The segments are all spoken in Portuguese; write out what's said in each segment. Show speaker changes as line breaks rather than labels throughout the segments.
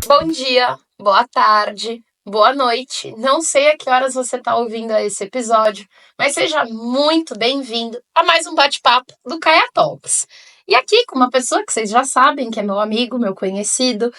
Bom dia, boa tarde, boa noite. Não sei a que horas você está ouvindo esse episódio, mas seja muito bem-vindo a mais um bate-papo do Kaia Talks. E aqui com uma pessoa que vocês já sabem, que é meu amigo, meu conhecido,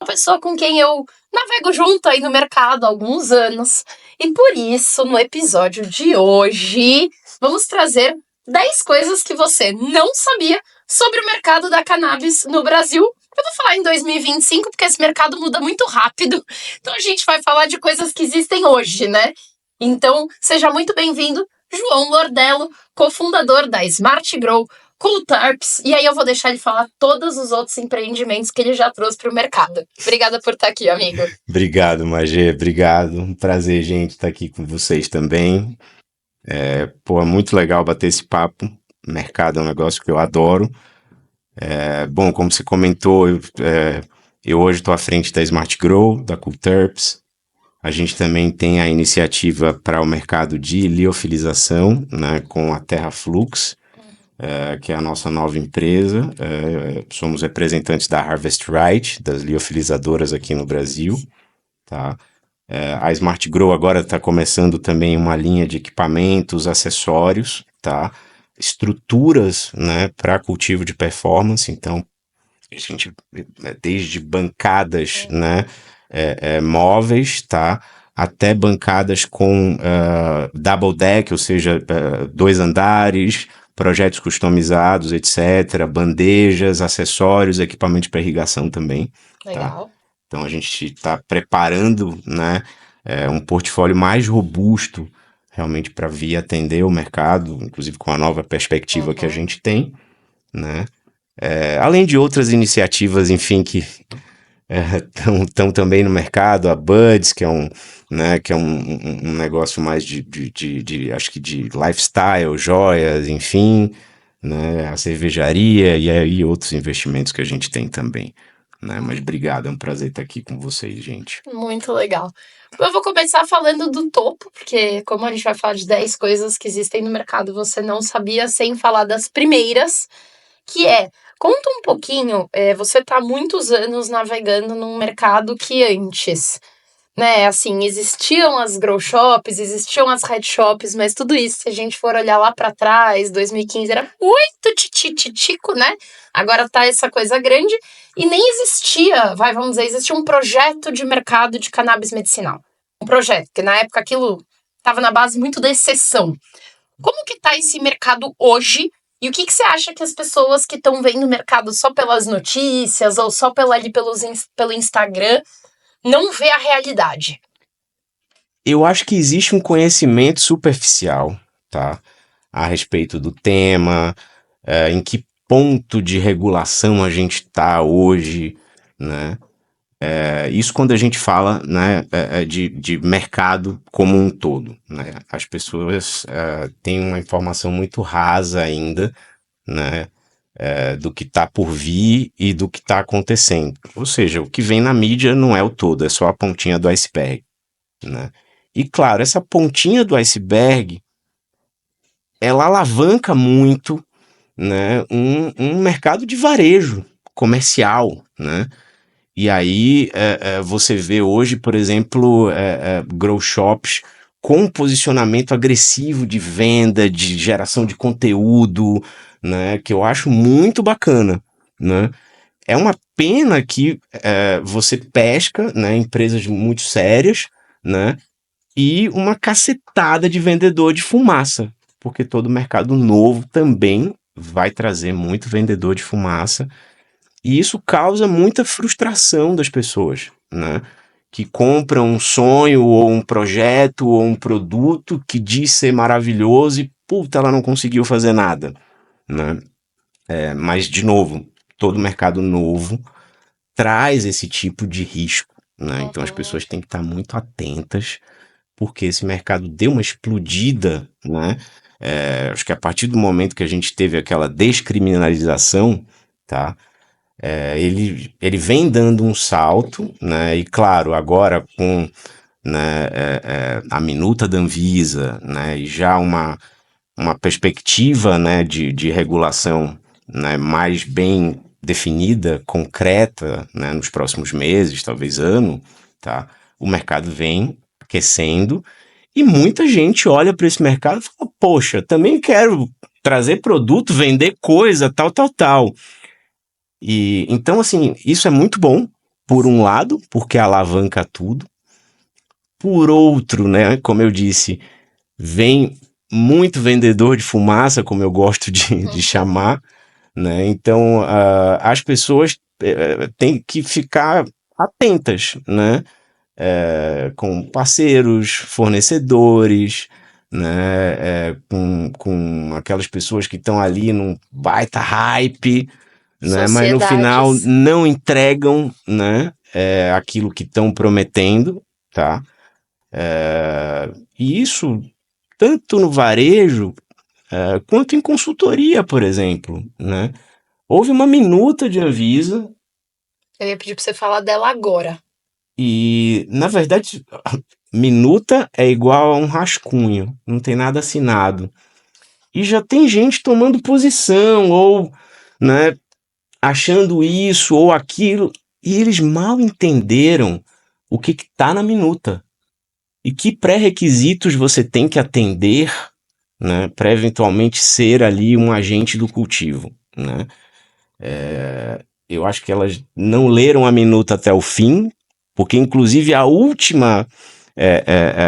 uma pessoa com quem eu navego junto aí no mercado há alguns anos. E por isso, no episódio de hoje, vamos trazer 10 coisas que você não sabia sobre o mercado da cannabis no Brasil. Eu vou falar em 2025, porque esse mercado muda muito rápido. Então a gente vai falar de coisas que existem hoje, né? Então, seja muito bem-vindo, João Lordello, cofundador da Smart Grow, Cool Terps, e aí eu vou deixar ele falar todos os outros empreendimentos que ele já trouxe para o mercado. Obrigada por estar aqui, amigo.
Obrigado, Magê, obrigado. Um prazer, gente, estar aqui com vocês também. É muito legal bater esse papo. Mercado é um negócio que eu adoro. Bom, como você comentou, eu hoje estou à frente da Smart Grow, da Cool Terps. A gente também tem a iniciativa para o mercado de liofilização, né, com a TerraFlux, que é a nossa nova empresa. Somos representantes da Harvest Right, das liofilizadoras aqui no Brasil. Tá? A Smart Grow agora está começando também uma linha de equipamentos, acessórios, tá? Estruturas, né, para cultivo de performance. Então, a gente, desde bancadas, né, móveis, tá? Até bancadas com double deck, ou seja, 2 andares, projetos customizados, etc., bandejas, acessórios, equipamentos para irrigação também.
Legal.
Tá? Então a gente está preparando, né, um portfólio mais robusto realmente para vir atender o mercado, inclusive com a nova perspectiva que a gente tem, né? Além de outras iniciativas, enfim, que estão também no mercado, a Buds, que é um negócio mais de acho que de lifestyle, joias, enfim, né, a cervejaria e aí outros investimentos que a gente tem também, né, mas obrigado, é um prazer estar aqui com vocês, gente.
Muito legal. Eu vou começar falando do topo, porque como a gente vai falar de 10 coisas que existem no mercado, você não sabia, sem falar das primeiras, que conta um pouquinho, você está há muitos anos navegando num mercado que antes, né, assim, existiam as grow shops, existiam as head shops, mas tudo isso, se a gente for olhar lá para trás, 2015 era muito tititico, né? Agora tá essa coisa grande e nem existia, vamos dizer, existia um projeto de mercado de cannabis medicinal. Um projeto, que na época aquilo estava na base muito da exceção. Como que tá esse mercado hoje? E o que você acha que as pessoas que estão vendo o mercado só pelas notícias ou só pelo Instagram não vê a realidade?
Eu acho que existe um conhecimento superficial, tá, a respeito do tema, em que ponto de regulação a gente está hoje, né? Isso quando a gente fala, né, de mercado como um todo, né? As pessoas têm uma informação muito rasa ainda, né, do que está por vir e do que está acontecendo. Ou seja, o que vem na mídia não é o todo, é só a pontinha do iceberg, né? E claro, essa pontinha do iceberg, ela alavanca muito, né, um mercado de varejo comercial, né? E aí você vê hoje, por exemplo, grow shops com posicionamento agressivo de venda, de geração de conteúdo, né, que eu acho muito bacana, né? É uma pena que você pesca, né, empresas muito sérias, né, e uma cacetada de vendedor de fumaça, porque todo mercado novo também vai trazer muito vendedor de fumaça, e isso causa muita frustração das pessoas, né? Que compram um sonho ou um projeto ou um produto que diz ser maravilhoso e, puta, ela não conseguiu fazer nada, né? Mas, de novo, todo mercado novo traz esse tipo de risco, né? Então as pessoas têm que estar muito atentas, porque esse mercado deu uma explodida, né? Acho que a partir do momento que a gente teve aquela descriminalização, tá? Ele vem dando um salto, né? E claro, agora com, né, a minuta da Anvisa, né? E já uma perspectiva, né, de regulação né, mais bem definida, concreta, né, nos próximos meses, talvez ano, tá? O mercado vem aquecendo e muita gente olha para esse mercado e fala, poxa, também quero trazer produto, vender coisa, tal, tal, tal. E então, assim, isso é muito bom, por um lado, porque alavanca tudo. Por outro, né, como eu disse, vem muito vendedor de fumaça, como eu gosto de chamar, né? Então, as pessoas têm que ficar atentas, né? Com parceiros, fornecedores, né? Com aquelas pessoas que estão ali num baita hype, né? Mas no final
Sociedades.
não entregam, né? Aquilo que estão prometendo, tá? E isso tanto no varejo quanto em consultoria, por exemplo, né? Houve uma minuta de Anvisa
Eu ia pedir pra você falar dela agora.
e, na verdade, minuta é igual a um rascunho, não tem nada assinado. E já tem gente tomando posição ou, né, achando isso ou aquilo, e eles mal entenderam o que está na minuta e que pré-requisitos você tem que atender, né, para eventualmente ser ali um agente do cultivo, né? Eu acho que elas não leram a minuta até o fim, porque inclusive a última,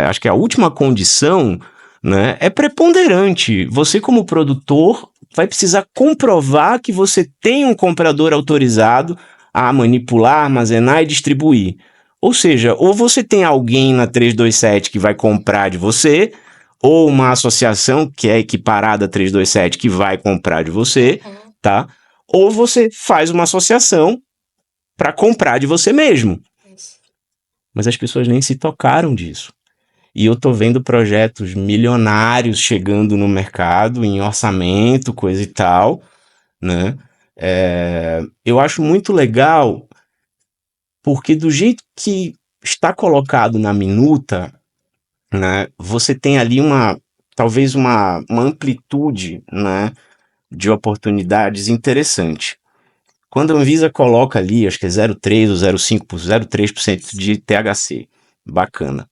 acho que a última condição, né, é preponderante. Você como produtor vai precisar comprovar que você tem um comprador autorizado a manipular, armazenar e distribuir. Ou seja, ou você tem alguém na 327 que vai comprar de você, ou uma associação que é equiparada a 327 que vai comprar de você, tá? Ou você faz uma associação para comprar de você mesmo. Mas as pessoas nem se tocaram disso. E eu tô vendo projetos milionários chegando no mercado, em orçamento, coisa e tal, né? Eu acho muito legal, porque do jeito que está colocado na minuta, né, você tem ali talvez uma amplitude, né, de oportunidades interessante. Quando a Anvisa coloca ali, acho que é 0,3 ou 0,5, 0,3% de THC, bacana.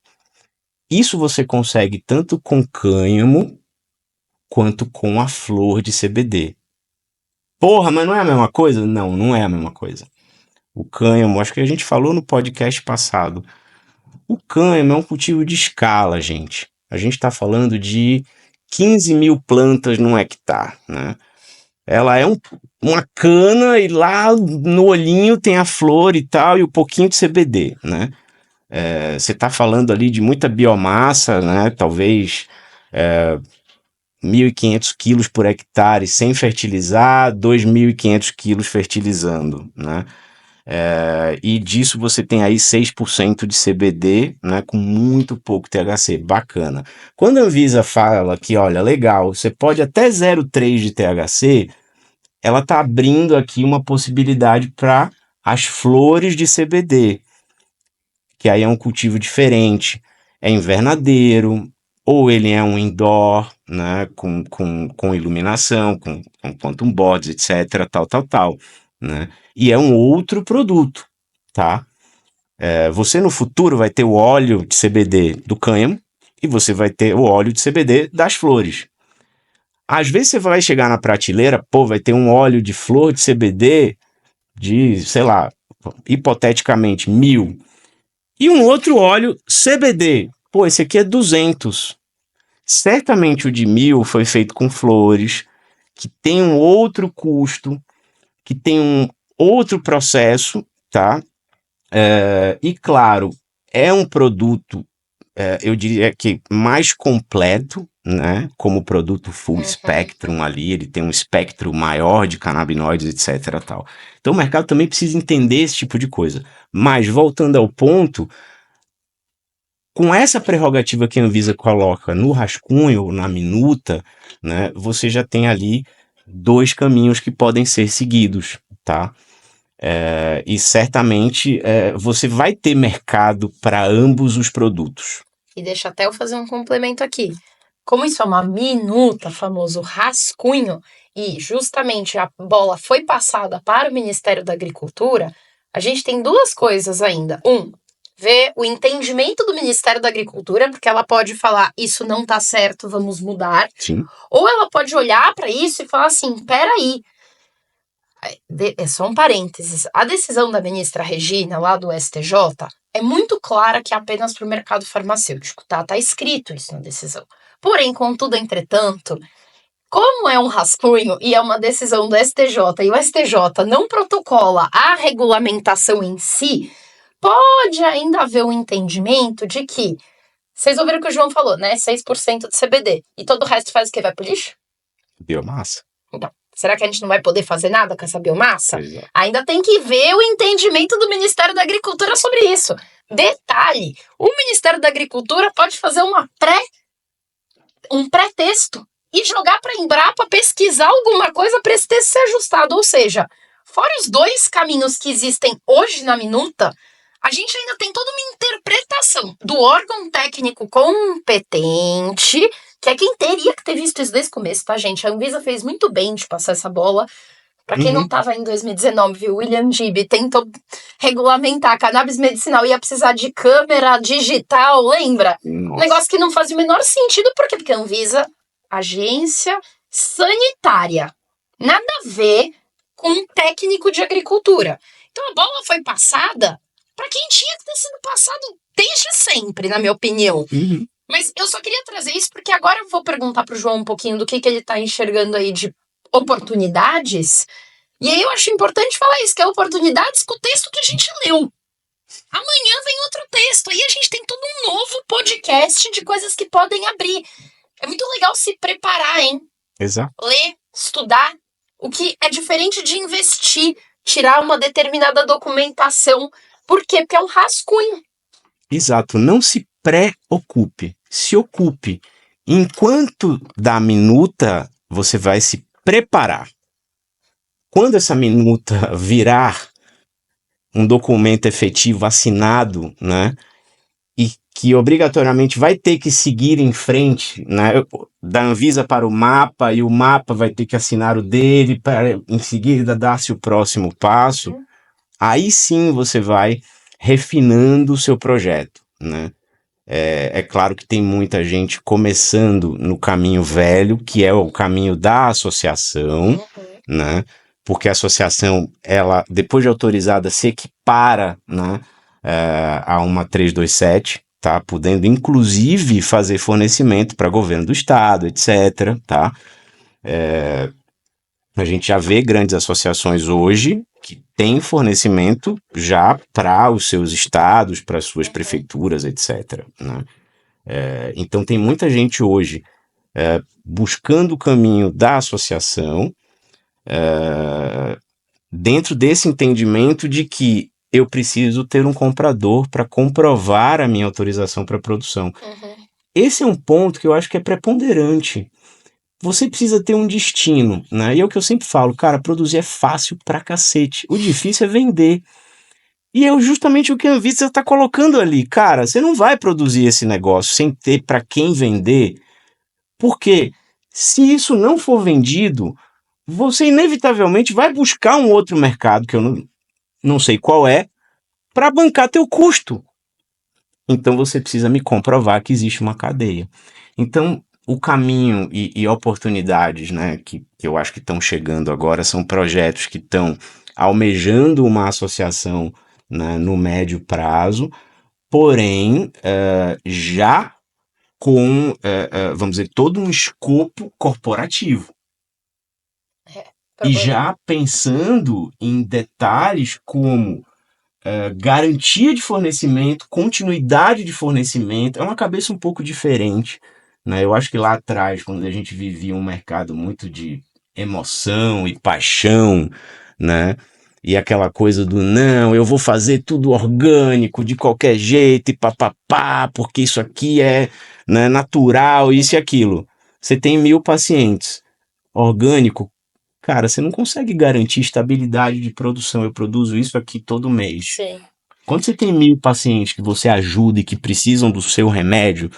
Isso você consegue tanto com cânhamo quanto com a flor de CBD. Porra, mas não é a mesma coisa? Não, não é a mesma coisa. O cânhamo, acho que a gente falou no podcast passado. O cânhamo é um cultivo de escala, gente. A gente está falando de 15 mil plantas num hectare, né? Ela é uma cana e lá no olhinho tem a flor e tal e um pouquinho de CBD, né? Você está falando ali de muita biomassa, né? Talvez 1.500 quilos por hectare sem fertilizar, 2.500 quilos fertilizando, né? E disso você tem aí 6% de CBD, né, com muito pouco THC, bacana. Quando a Anvisa fala que, olha, legal, você pode até 0,3 de THC, ela está abrindo aqui uma possibilidade para as flores de CBD, que aí é um cultivo diferente, é invernadeiro, ou ele é um indoor, né, com iluminação, com quantum boards, etc, tal, né, e é um outro produto, tá? Você no futuro vai ter o óleo de CBD do cânhamo e você vai ter o óleo de CBD das flores. Às vezes você vai chegar na prateleira, pô, vai ter um óleo de flor de CBD de, sei lá, hipoteticamente 1.000. E um outro óleo CBD. Pô, esse aqui é 200. Certamente o de 1.000 foi feito com flores, que tem um outro custo, que tem um outro processo, tá? E claro, é um produto, eu diria que mais completo, né? Como produto full spectrum ali, ele tem um espectro maior de canabinoides, etc. Tal. Então o mercado também precisa entender esse tipo de coisa. Mas voltando ao ponto, com essa prerrogativa que a Anvisa coloca no rascunho, na minuta, né, você já tem ali dois caminhos que podem ser seguidos, tá? E certamente você vai ter mercado para ambos os produtos.
E deixa até eu fazer um complemento aqui. Como isso é uma minuta, famoso rascunho, e justamente a bola foi passada para o Ministério da Agricultura, a gente tem duas coisas ainda. Ver o entendimento do Ministério da Agricultura, porque ela pode falar, isso não tá certo, vamos mudar.
Sim.
Ou ela pode olhar para isso e falar assim, peraí, é só um parênteses, a decisão da ministra Regina, lá do STJ, é muito clara que é apenas para o mercado farmacêutico, tá? Tá escrito isso na decisão. Porém, contudo, entretanto, como é um rascunho e é uma decisão do STJ e o STJ não protocola a regulamentação em si, pode ainda haver um entendimento de que, vocês ouviram o que o João falou, né? 6% de CBD. E todo o resto faz o quê? Vai pro lixo?
Biomassa.
Então, será que a gente não vai poder fazer nada com essa biomassa?
Pois é.
Ainda tem que ver o entendimento do Ministério da Agricultura sobre isso. Detalhe, o Ministério da Agricultura pode fazer um pré-texto e jogar para a Embrapa pesquisar alguma coisa para esse texto ser ajustado. Ou seja, fora os dois caminhos que existem hoje na minuta, a gente ainda tem toda uma interpretação do órgão técnico competente, que é quem teria que ter visto isso desde o começo, tá, gente? A Anvisa fez muito bem de passar essa bola. Pra quem não tava em 2019, viu? William Gibby tentou regulamentar a cannabis medicinal, ia precisar de câmera digital, lembra?
Nossa.
Negócio que não faz o menor sentido, por quê? Porque a Anvisa, agência sanitária, nada a ver com um técnico de agricultura. Então a bola foi passada para quem tinha que ter sido passado desde sempre, na minha opinião. Mas eu só queria trazer isso porque agora eu vou perguntar pro João um pouquinho do que ele tá enxergando aí de oportunidades. E aí eu acho importante falar isso, que é oportunidades com o texto que a gente leu. Amanhã vem outro texto, aí a gente tem todo um novo podcast de coisas que podem abrir. É muito legal se preparar, hein?
Exato.
Ler, estudar, o que é diferente de investir, tirar uma determinada documentação. Por quê? Porque é um rascunho.
Exato, não se preocupe, se ocupe. Enquanto da minuta, você vai se preparar. Quando essa minuta virar um documento efetivo assinado, né, e que obrigatoriamente vai ter que seguir em frente, né, da Anvisa para o mapa, e o mapa vai ter que assinar o dele para em seguida dar-se o próximo passo, aí sim você vai refinando o seu projeto, né? É claro que tem muita gente começando no caminho velho, que é o caminho da associação, né? Porque a associação, ela, depois de autorizada, se equipara, né, a uma 327, tá? Podendo, inclusive, fazer fornecimento para governo do estado, etc., tá? A gente já vê grandes associações hoje que têm fornecimento já para os seus estados, para as suas prefeituras, etc., né? Então tem muita gente hoje buscando o caminho da associação, dentro desse entendimento de que eu preciso ter um comprador para comprovar a minha autorização para produção. Esse é um ponto que eu acho que é preponderante. Você precisa ter um destino, né? E é o que eu sempre falo, cara, produzir é fácil pra cacete. O difícil é vender. E é justamente o que a Anvisa está colocando ali. Cara, você não vai produzir esse negócio sem ter para quem vender, porque se isso não for vendido, você inevitavelmente vai buscar um outro mercado, que eu não sei qual é, para bancar teu custo. Então você precisa me comprovar que existe uma cadeia. Então o caminho e oportunidades, né, que eu acho que estão chegando agora são projetos que estão almejando uma associação, né, no médio prazo, porém já com, vamos dizer, todo um escopo corporativo. E já pensando em detalhes como garantia de fornecimento, continuidade de fornecimento, é uma cabeça um pouco diferente, né? Eu acho que lá atrás, quando a gente vivia um mercado muito de emoção e paixão, né? E aquela coisa do não, eu vou fazer tudo orgânico, de qualquer jeito, e papapá, porque isso aqui é, né, natural, isso e aquilo. Você tem 1000 pacientes. Orgânico, cara, você não consegue garantir estabilidade de produção. Eu produzo isso aqui todo mês.
Sim.
Quando você tem 1000 pacientes que você ajuda e que precisam do seu remédio,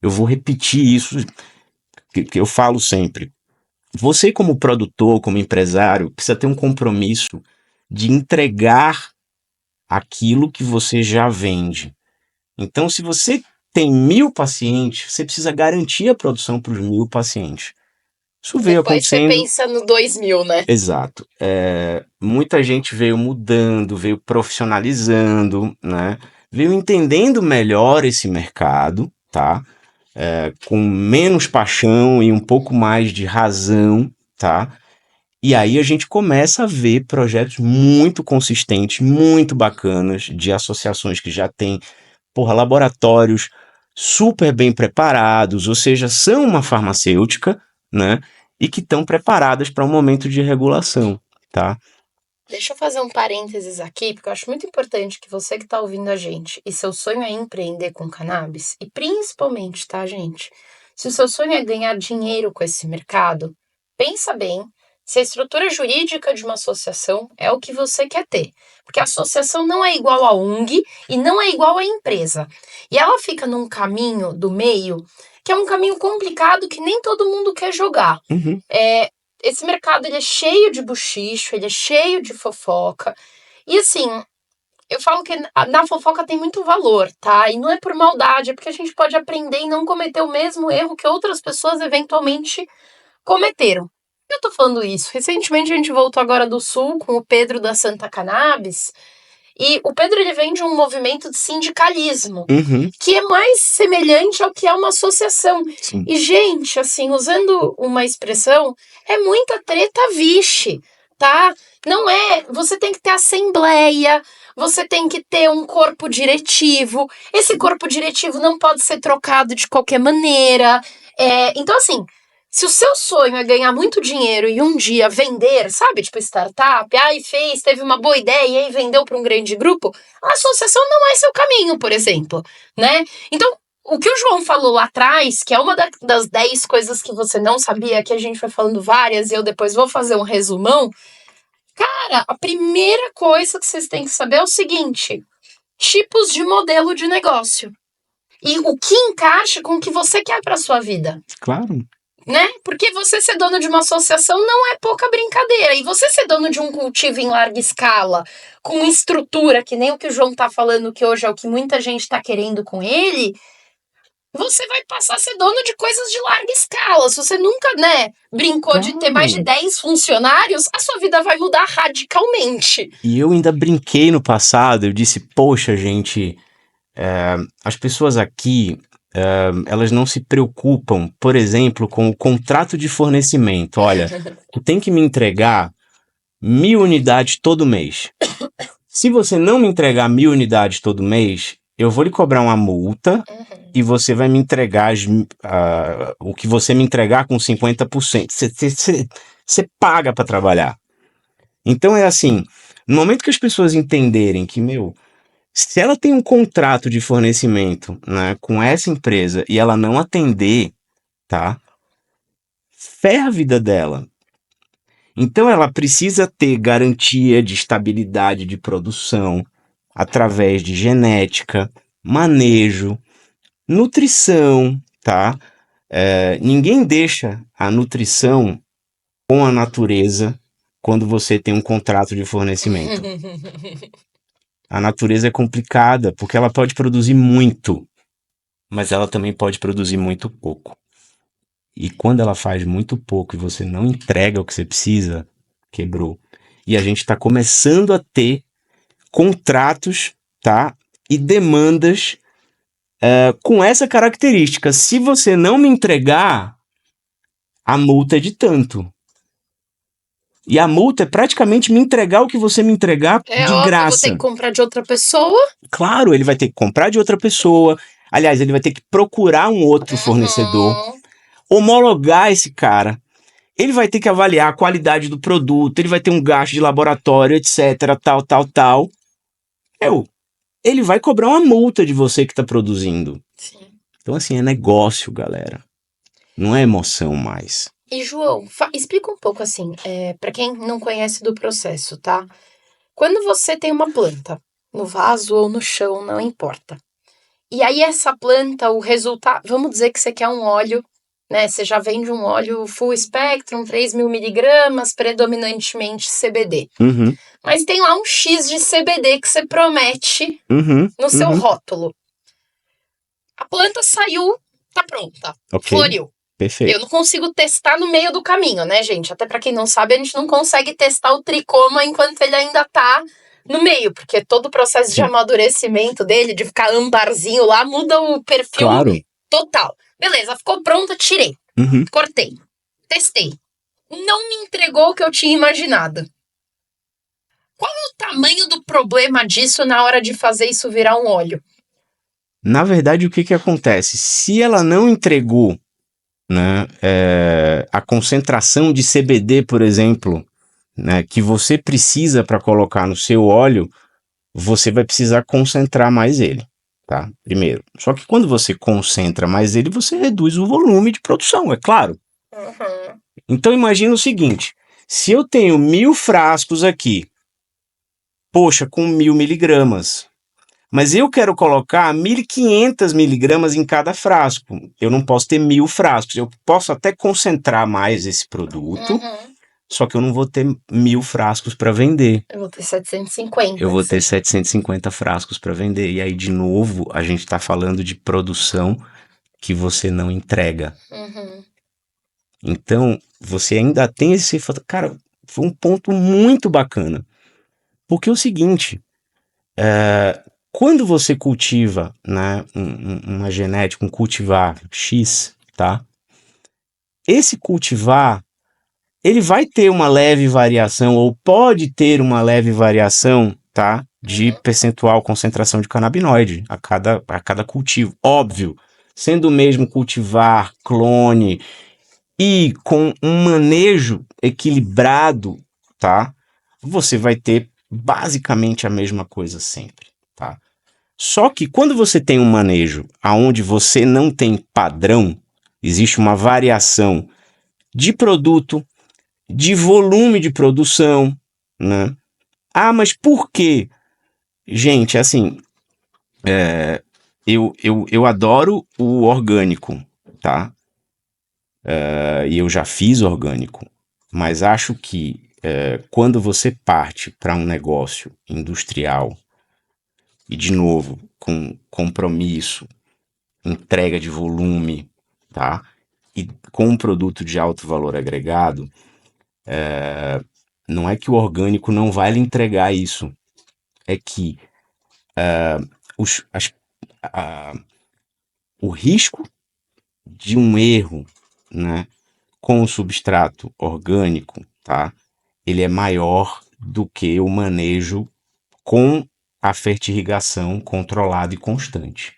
eu vou repetir isso que eu falo sempre. Você, como produtor, como empresário, precisa ter um compromisso de entregar aquilo que você já vende. Então, se você tem 1.000 pacientes, você precisa garantir a produção para os 1.000 pacientes. Isso veio
Depois você
acontecendo.
pensa no 2000, né?
Exato. Muita gente veio mudando, veio profissionalizando, né? Veio entendendo melhor esse mercado, tá? Com menos paixão e um pouco mais de razão, tá? E aí a gente começa a ver projetos muito consistentes, muito bacanas, de associações que já têm, laboratórios super bem preparados, ou seja, são uma farmacêutica, né? E que estão preparadas para um momento de regulação, tá?
Deixa eu fazer um parênteses aqui, porque eu acho muito importante que você que está ouvindo a gente e seu sonho é empreender com cannabis, e principalmente, tá, gente? Se o seu sonho é ganhar dinheiro com esse mercado, pensa bem se a estrutura jurídica de uma associação é o que você quer ter. Porque a associação não é igual a ONG e não é igual a empresa. E ela fica num caminho do meio que é um caminho complicado que nem todo mundo quer jogar.
Uhum.
Esse mercado ele é cheio de buchicho, ele é cheio de fofoca. E assim, eu falo que na fofoca tem muito valor, tá? E não é por maldade, é porque a gente pode aprender e não cometer o mesmo erro que outras pessoas eventualmente cometeram. Eu tô falando isso. Recentemente a gente voltou agora do Sul com o Pedro da Santa Cannabis. E o Pedro ele vem de um movimento de sindicalismo,
Uhum.
que é mais semelhante ao que é uma associação.
Sim.
E, gente, assim, usando uma expressão, é muita treta, vixe, tá? Não é. Você tem que ter assembleia, você tem que ter um corpo diretivo. Esse corpo diretivo não pode ser trocado de qualquer maneira. Então, assim. Se o seu sonho é ganhar muito dinheiro e um dia vender, sabe, tipo startup, teve uma boa ideia e aí vendeu para um grande grupo, a associação não é seu caminho, por exemplo, né? Então, o que o João falou lá atrás, que é uma das 10 coisas que você não sabia, que a gente vai falando várias e eu depois vou fazer um resumão, cara, a primeira coisa que vocês têm que saber é o seguinte: tipos de modelo de negócio. E o que encaixa com o que você quer para sua vida.
Claro.
Né? Porque você ser dono de uma associação não é pouca brincadeira. E você ser dono de um cultivo em larga escala, com estrutura, que nem o que o João tá falando, que hoje é o que muita gente tá querendo com ele, você vai passar a ser dono de coisas de larga escala. Se você nunca, né, brincou de ter mais de 10 funcionários, a sua vida vai mudar radicalmente.
E eu ainda brinquei no passado, eu disse, poxa, gente, as pessoas aqui, elas não se preocupam, por exemplo, com o contrato de fornecimento. Olha, tu tem que me entregar 1.000 unidades todo mês. Se você não me entregar 1.000 unidades todo mês, eu vou lhe cobrar uma multa e você vai me entregar o que você me entregar com 50%. Você paga para trabalhar. Então é assim, no momento que as pessoas entenderem que, se ela tem um contrato de fornecimento, né, com essa empresa e ela não atender, tá? Ferra a vida dela. Então ela precisa ter garantia de estabilidade de produção através de genética, manejo, nutrição, tá? Ninguém deixa a nutrição com a natureza quando você tem um contrato de fornecimento. A natureza é complicada porque ela pode produzir muito, mas ela também pode produzir muito pouco. E quando ela faz muito pouco e você não entrega o que você precisa, quebrou. E a gente está começando a ter contratos, tá? E demandas com essa característica. Se você não me entregar, a multa é de tanto. E a multa é praticamente me entregar o que você me entregar de
Óbvio,
graça.
eu vou ter que comprar de outra pessoa.
Claro, ele vai ter que comprar de outra pessoa. Aliás, ele vai ter que procurar um outro fornecedor, homologar esse cara. Ele vai ter que avaliar a qualidade do produto, ele vai ter um gasto de laboratório, etc, tal. Ele vai cobrar uma multa de você que está produzindo.
Sim.
Então, assim, é negócio, galera. Não é emoção mais.
E, João, explica um pouco assim, para quem não conhece do processo, tá? Quando você tem uma planta, no vaso ou no chão, não importa. E aí essa planta, o resultado, vamos dizer que você quer um óleo, né? Você já vende um óleo full spectrum, 3.000 miligramas, predominantemente CBD.
Uhum,
Mas tem lá um X de CBD que você promete
uhum,
no seu
uhum.
rótulo. A planta saiu, tá pronta,
Ok,
floriu. Eu
perfeito.
não consigo testar no meio do caminho, né, gente? Até pra quem não sabe, a gente não consegue testar o tricoma enquanto ele ainda tá no meio, porque todo o processo de
Sim,
amadurecimento dele, de ficar ambarzinho lá, muda o perfil
claro.
total. Beleza, ficou pronta, tirei,
Uhum.
cortei, testei. Não me entregou o que eu tinha imaginado. Qual é o tamanho do problema disso na hora de fazer isso virar um óleo?
Na verdade, o que que acontece? Se ela não entregou, né, a concentração de CBD, por exemplo, né, que você precisa para colocar no seu óleo, você vai precisar concentrar mais ele, tá? Primeiro. Só que quando você concentra mais ele, você reduz o volume de produção, é claro.
Uhum.
Então imagina o seguinte: se eu tenho 1.000 frascos aqui, poxa, com 1.000 miligramas, mas eu quero colocar 1.500 miligramas em cada frasco. Eu não posso ter 1.000 frascos. Eu posso até concentrar mais esse produto,
Uhum.
só que eu não vou ter 1.000 frascos para vender.
Eu vou ter 750.
Eu vou ter
Sim.
750 frascos para vender. E aí, de novo, a gente está falando de produção que você não entrega.
Uhum.
Então, você ainda tem esse... Cara, foi um ponto muito bacana. Porque é o seguinte, quando você cultiva, né, uma genética, um cultivar X, tá? Esse cultivar, ele vai ter uma leve variação, ou pode ter uma leve variação, tá? De percentual, concentração de canabinoide a cada cultivo. Óbvio, sendo o mesmo cultivar, clone, e com um manejo equilibrado, tá? Você vai ter basicamente a mesma coisa sempre, tá? Só que quando você tem um manejo aonde você não tem padrão, existe uma variação de produto, de volume de produção, né? Ah, mas por quê? Gente, assim, eu adoro o orgânico, tá? E eu já fiz orgânico, mas acho que quando você parte para um negócio industrial, e de novo, com compromisso, entrega de volume, tá? E com um produto de alto valor agregado, não é que o orgânico não vai lhe entregar isso, é que os, as, a- o risco de um erro, né, com o substrato orgânico, tá? Ele é maior do que o manejo com a fertirrigação controlada e constante.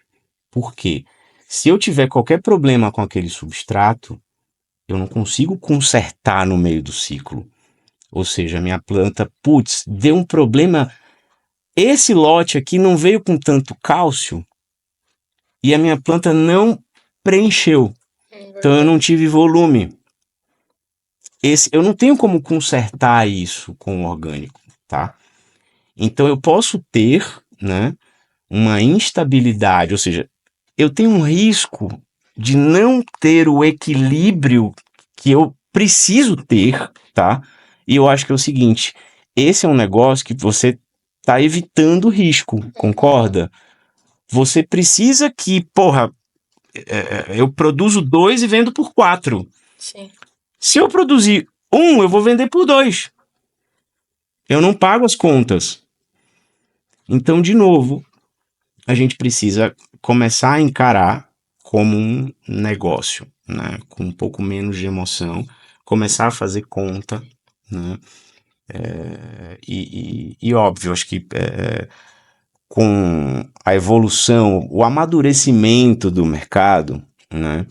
Por quê? Se eu tiver qualquer problema com aquele substrato, eu não consigo consertar no meio do ciclo. Ou seja, a minha planta, putz, deu um problema. Esse lote aqui não veio com tanto cálcio e a minha planta não preencheu. Então eu não tive volume. Eu não tenho como consertar isso com o orgânico, tá? Então eu posso ter, né, uma instabilidade, ou seja, eu tenho um risco de não ter o equilíbrio que eu preciso ter, tá? E eu acho que é o seguinte, esse é um negócio que você está evitando risco, concorda? Você precisa que, porra, eu produzo 2 e vendo por 4.
Sim.
Se eu produzir 1, eu vou vender por 2. Eu não pago as contas. Então, de novo, a gente precisa começar a encarar como um negócio, né? Com um pouco menos de emoção, começar a fazer conta, né? E óbvio, acho que com a evolução, o amadurecimento do mercado, né?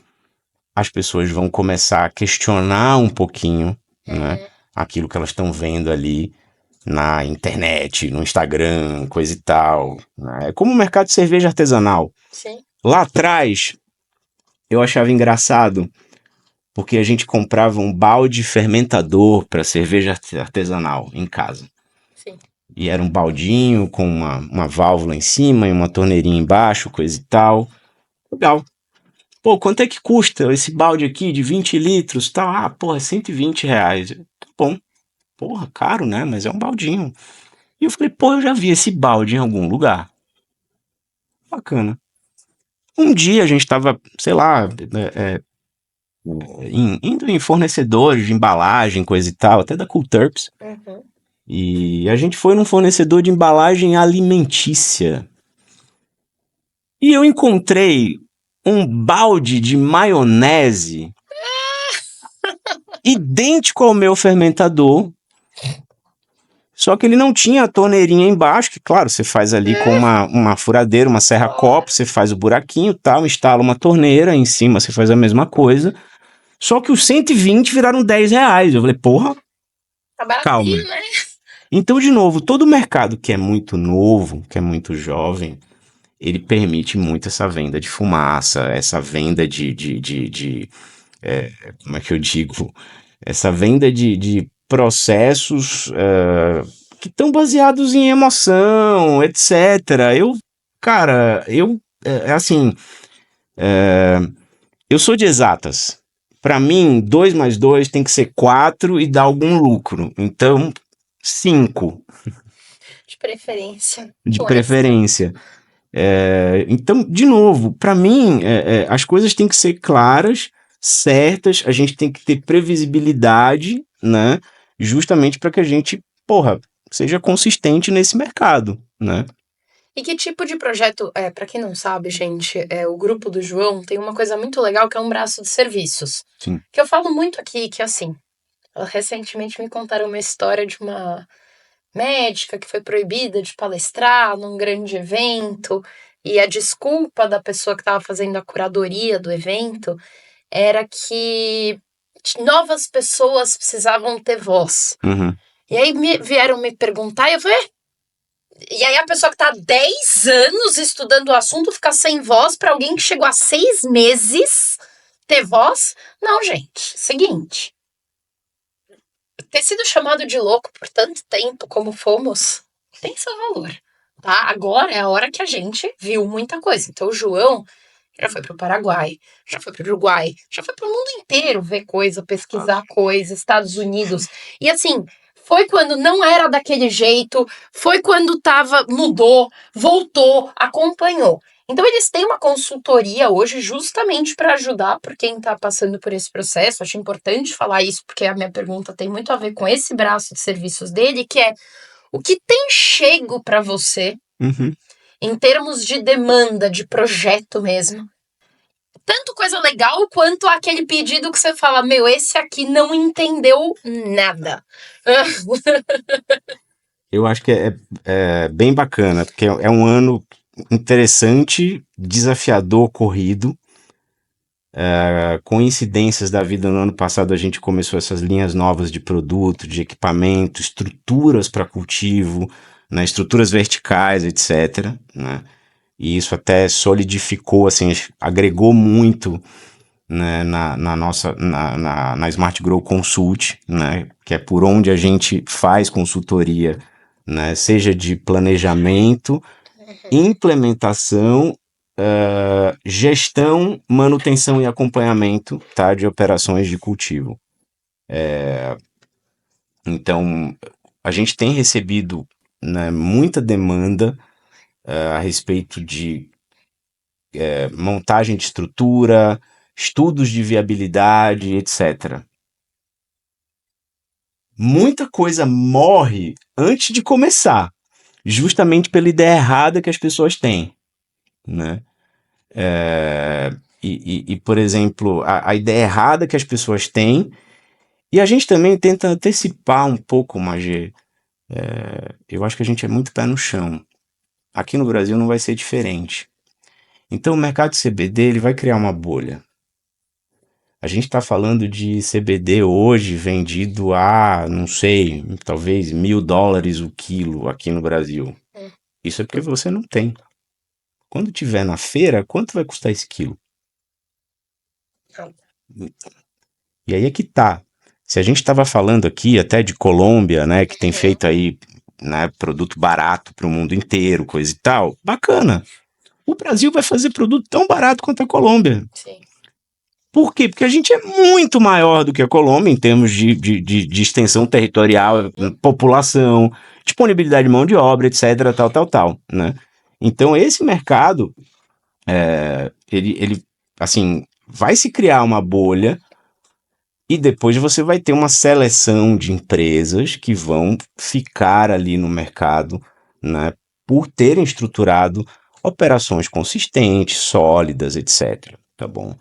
As pessoas vão começar a questionar um pouquinho, né? Aquilo que elas estão vendo ali na internet, no Instagram, coisa e tal, né? É como o mercado de cerveja artesanal.
Sim.
Lá atrás, eu achava engraçado, porque a gente comprava um balde fermentador para cerveja artesanal em casa.
Sim.
E era um baldinho com uma válvula em cima e uma torneirinha embaixo, coisa e tal. Legal. Pô, quanto é que custa esse balde aqui de 20 litros? Tá, porra, R$ 120. Tá bom. Porra, caro, né? Mas é um baldinho. E eu falei, pô, eu já vi esse balde em algum lugar. Bacana. Um dia a gente tava, sei lá, indo em fornecedores de embalagem, coisa e tal, até da Cool Terps.
Uhum.
E a gente foi num fornecedor de embalagem alimentícia. E eu encontrei um balde de maionese idêntico ao meu fermentador, só que ele não tinha a torneirinha embaixo, que claro, você faz ali com uma furadeira, uma serra-copo, você faz o buraquinho, tal, instala uma torneira, em cima você faz a mesma coisa, só que os 120 viraram R$ 10. Eu falei, porra,
Tá baratinho,
calma.
né?
Então, de novo, todo mercado que é muito novo, que é muito jovem, ele permite muito essa venda de fumaça, essa venda como é que eu digo? Essa venda de processos que estão baseados em emoção, etc. Cara, assim, eu sou de exatas. Para mim, 2 mais 2 tem que ser 4 e dar algum lucro. Então, 5
De preferência.
de
Com essa.
preferência. Então, de novo, para mim, as coisas têm que ser claras, certas, a gente tem que ter previsibilidade, né? Justamente para que a gente, porra, seja consistente nesse mercado, né?
E que tipo de projeto, para quem não sabe, gente, o grupo do João tem uma coisa muito legal que é um braço de serviços.
Sim.
Que eu falo muito aqui, que assim, recentemente me contaram uma história de uma médica que foi proibida de palestrar num grande evento, e a desculpa da pessoa que estava fazendo a curadoria do evento era que novas pessoas precisavam ter voz.
Uhum.
E aí vieram me perguntar e eu falei, e aí a pessoa que tá há 10 anos estudando o assunto fica sem voz para alguém que chegou há 6 meses ter voz? Não, gente. Seguinte. Ter sido chamado de louco por tanto tempo como fomos, tem seu valor, tá? Agora é a hora que a gente viu muita coisa. Então o João já foi pro Paraguai, já foi pro Uruguai, já foi pro mundo inteiro ver coisa, pesquisar coisa, Estados Unidos. E assim, foi quando não era daquele jeito, foi quando mudou, voltou, acompanhou. Então eles têm uma consultoria hoje justamente para ajudar por quem está passando por esse processo. Acho importante falar isso porque a minha pergunta tem muito a ver com esse braço de serviços dele, que é o que tem chego para você em termos de demanda, de projeto mesmo. Tanto coisa legal quanto aquele pedido que você fala, meu, esse aqui não entendeu nada.
Eu acho que é bem bacana, porque é um ano interessante, desafiador, corrido. Coincidências da vida, no ano passado a gente começou essas linhas novas de produto, de equipamento, estruturas para cultivo, né, estruturas verticais, etc. Né, e isso até solidificou, assim, agregou muito, né, na Smart Grow Consult, né, que é por onde a gente faz consultoria, né, seja de planejamento, implementação, gestão, manutenção e acompanhamento, tá, de operações de cultivo. Então, a gente tem recebido, né, muita demanda a respeito de montagem de estrutura, estudos de viabilidade, etc. Muita coisa morre antes de começar, justamente pela ideia errada que as pessoas têm, né? Por exemplo, a ideia errada que as pessoas têm, e a gente também tenta antecipar um pouco, Magê. Eu acho que a gente é muito pé no chão. Aqui no Brasil não vai ser diferente. Então o mercado de CBD ele vai criar uma bolha. A gente está falando de CBD hoje vendido a, não sei, talvez $1.000 o quilo aqui no Brasil. Isso é porque você não tem. Quando tiver na feira, quanto vai custar esse quilo? E aí é que tá. Se a gente estava falando aqui até de Colômbia, né, que tem feito aí, né, produto barato para o mundo inteiro, coisa e tal, bacana. O Brasil vai fazer produto tão barato quanto a Colômbia.
Sim.
Por quê? Porque a gente é muito maior do que a Colômbia em termos de extensão territorial, população, disponibilidade de mão de obra, etc, tal, né? Então, esse mercado, ele, assim, vai se criar uma bolha e depois você vai ter uma seleção de empresas que vão ficar ali no mercado, né, por terem estruturado operações consistentes, sólidas, etc, tá bom?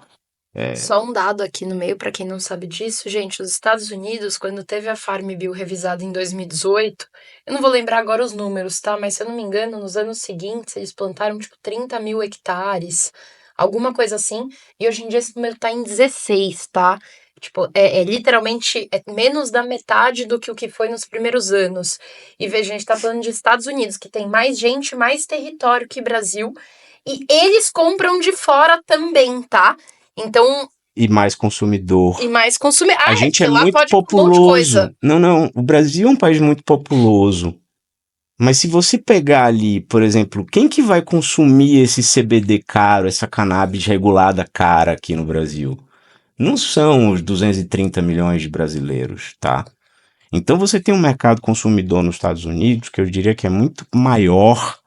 Só um dado aqui no meio, para quem não sabe disso, gente, os Estados Unidos, quando teve a Farm Bill revisada em 2018, eu não vou lembrar agora os números, tá? Mas se eu não me engano, nos anos seguintes eles plantaram tipo 30 mil hectares, alguma coisa assim, e hoje em dia esse número tá em 16, tá? Tipo, literalmente menos da metade do que o que foi nos primeiros anos. E veja, a gente tá falando de Estados Unidos, que tem mais gente, mais território que Brasil, e eles compram de fora também, tá? Então,
E mais consumidor.
e mais consumir.
A gente é
lá
muito
pode um monte de coisa.
populoso. Não, o Brasil é um país muito populoso. Mas se você pegar ali, por exemplo, quem que vai consumir esse CBD caro, essa cannabis regulada cara aqui no Brasil? Não são os 230 milhões de brasileiros, tá? Então você tem um mercado consumidor nos Estados Unidos que eu diria que é muito maior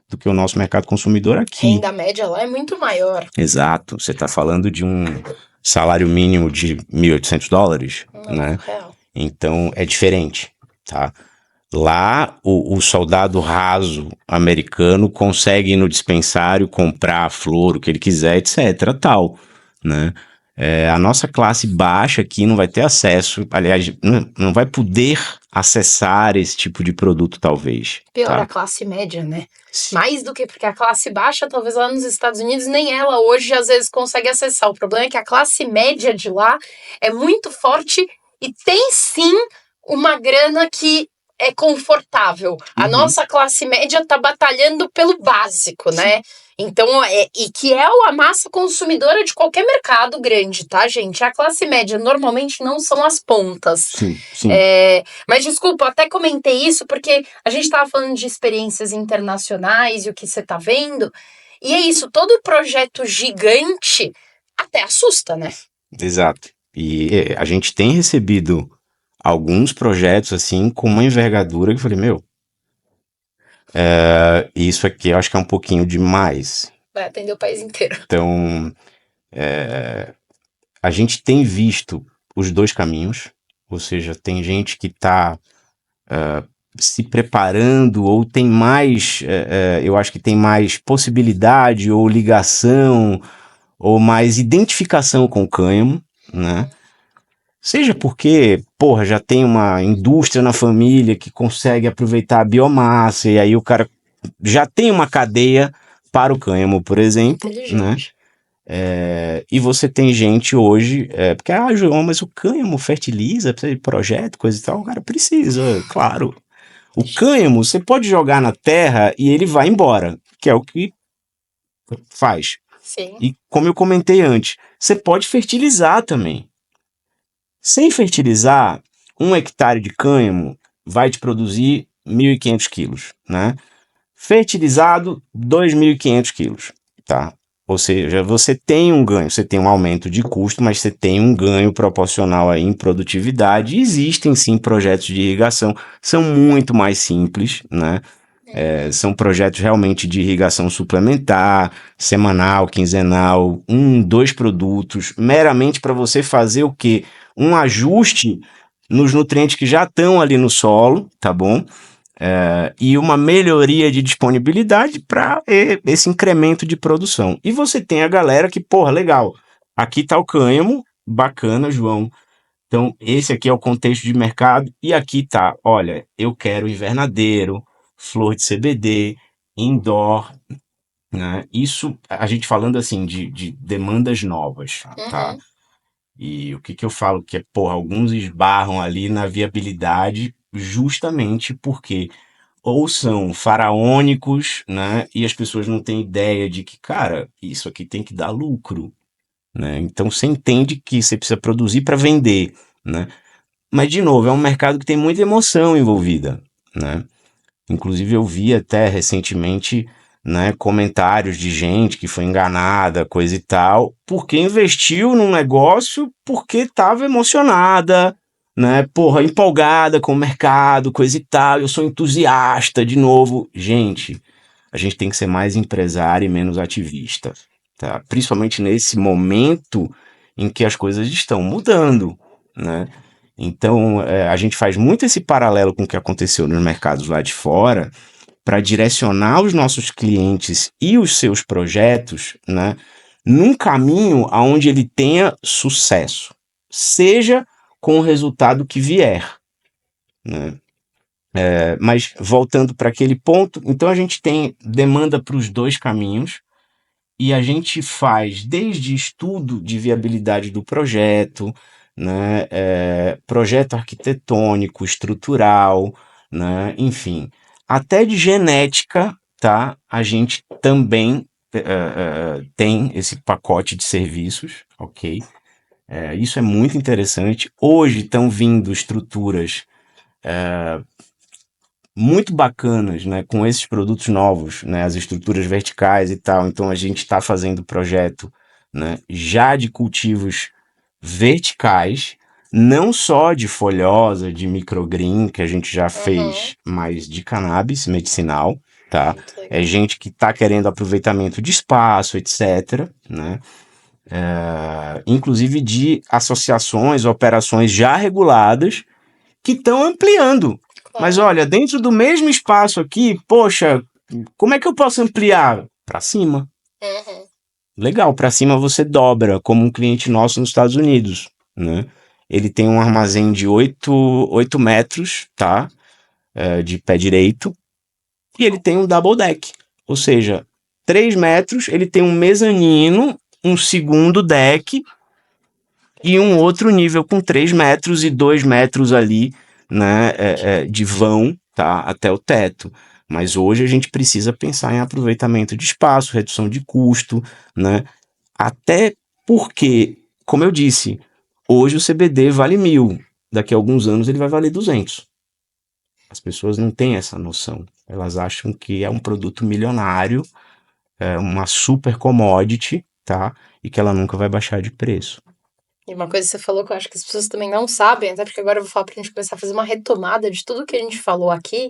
do que o nosso mercado consumidor aqui.
A renda média lá é muito maior.
Exato. Você está falando de um salário mínimo de $1.800, né?
Real.
Então é diferente, tá? Lá, o soldado raso americano consegue ir no dispensário comprar a flor, o que ele quiser, etc, tal, né? A nossa classe baixa aqui não vai ter acesso, aliás, não vai poder acessar esse tipo de produto, talvez.
Pior,
tá?
a classe média, né? Mais do que porque a classe baixa, talvez lá nos Estados Unidos, nem ela hoje às vezes consegue acessar. O problema é que a classe média de lá é muito forte e tem sim uma grana que é confortável. A nossa classe média tá batalhando pelo básico, né? Então, e que é a massa consumidora de qualquer mercado grande, tá, gente? A classe média normalmente não são as pontas.
Sim.
Mas desculpa, eu até comentei isso porque a gente estava falando de experiências internacionais e o que você tá vendo. E é isso, todo projeto gigante até assusta, né?
Exato. E a gente tem recebido alguns projetos assim com uma envergadura que eu falei, isso aqui eu acho que é um pouquinho demais.
Vai atender o país inteiro.
Então, a gente tem visto os dois caminhos, ou seja, tem gente que está se preparando ou tem mais, eu acho que tem mais possibilidade ou ligação ou mais identificação com o cânhamo, né? Seja porque, porra, já tem uma indústria na família que consegue aproveitar a biomassa e aí o cara já tem uma cadeia para o cânhamo, por exemplo, né? E você tem gente hoje, porque, João, mas o cânhamo fertiliza, precisa de projeto, coisa e tal, o cara precisa, claro. O cânhamo, você pode jogar na terra e ele vai embora, que é o que faz.
Sim.
E como eu comentei antes, você pode fertilizar também. Sem fertilizar, 1 hectare de cânhamo vai te produzir 1.500 quilos, né? Fertilizado, 2.500 quilos, tá? Ou seja, você tem um ganho, você tem um aumento de custo, mas você tem um ganho proporcional aí em produtividade. Existem sim projetos de irrigação, são muito mais simples, né? São projetos realmente de irrigação suplementar, semanal, quinzenal, 2 produtos, meramente para você fazer o quê? Um ajuste nos nutrientes que já estão ali no solo, tá bom? E uma melhoria de disponibilidade para esse incremento de produção. E você tem a galera que, porra, legal, aqui tá o cânhamo, bacana, João. Então, esse aqui é o contexto de mercado, e aqui tá, olha, eu quero invernadeiro, flor de CBD, indoor, né? Isso, a gente falando assim, de demandas novas, tá? E o que eu falo? Que porra, alguns esbarram ali na viabilidade justamente porque ou são faraônicos, né? E as pessoas não têm ideia de que, cara, isso aqui tem que dar lucro, né? Então você entende que você precisa produzir para vender, né? Mas, de novo, é um mercado que tem muita emoção envolvida, né? Inclusive, eu vi até recentemente né, comentários de gente que foi enganada, coisa e tal, porque investiu num negócio porque estava emocionada, né, porra, empolgada com o mercado, coisa e tal, eu sou entusiasta de novo. Gente, a gente tem que ser mais empresário e menos ativista, tá? Principalmente nesse momento em que as coisas estão mudando, né? Então, a gente faz muito esse paralelo com o que aconteceu nos mercados lá de fora, para direcionar os nossos clientes e os seus projetos, né, num caminho aonde ele tenha sucesso, seja com o resultado que vier, né? Mas voltando para aquele ponto, então a gente tem demanda para os dois caminhos e a gente faz desde estudo de viabilidade do projeto, né, projeto arquitetônico, estrutural, né, enfim, até de genética, tá? A gente também tem esse pacote de serviços, ok? Isso é muito interessante. Hoje estão vindo estruturas muito bacanas, né, com esses produtos novos, né, as estruturas verticais e tal. Então a gente está fazendo projeto, né, já de cultivos verticais, não só de folhosa, de microgreen, que a gente já fez, mas de cannabis medicinal, tá? É gente que está querendo aproveitamento de espaço, etc., né? Inclusive de associações, operações já reguladas que estão ampliando. Mas olha, dentro do mesmo espaço aqui, poxa, como é que eu posso ampliar? Para cima. Legal, para cima você dobra, como um cliente nosso nos Estados Unidos, né? Ele tem um armazém de 8 metros, tá? De pé direito, e ele tem um double deck. Ou seja, 3 metros, ele tem um mezanino, um segundo deck e um outro nível com 3 metros e 2 metros ali, né, de vão, tá, até o teto. Mas hoje a gente precisa pensar em aproveitamento de espaço, redução de custo, né, até porque, como eu disse, hoje o CBD vale 1.000, daqui a alguns anos ele vai valer 200. As pessoas não têm essa noção. Elas acham que é um produto milionário, uma super commodity, tá, e que ela nunca vai baixar de preço.
E uma coisa que você falou que eu acho que as pessoas também não sabem, até porque agora eu vou falar pra gente começar a fazer uma retomada de tudo que a gente falou aqui,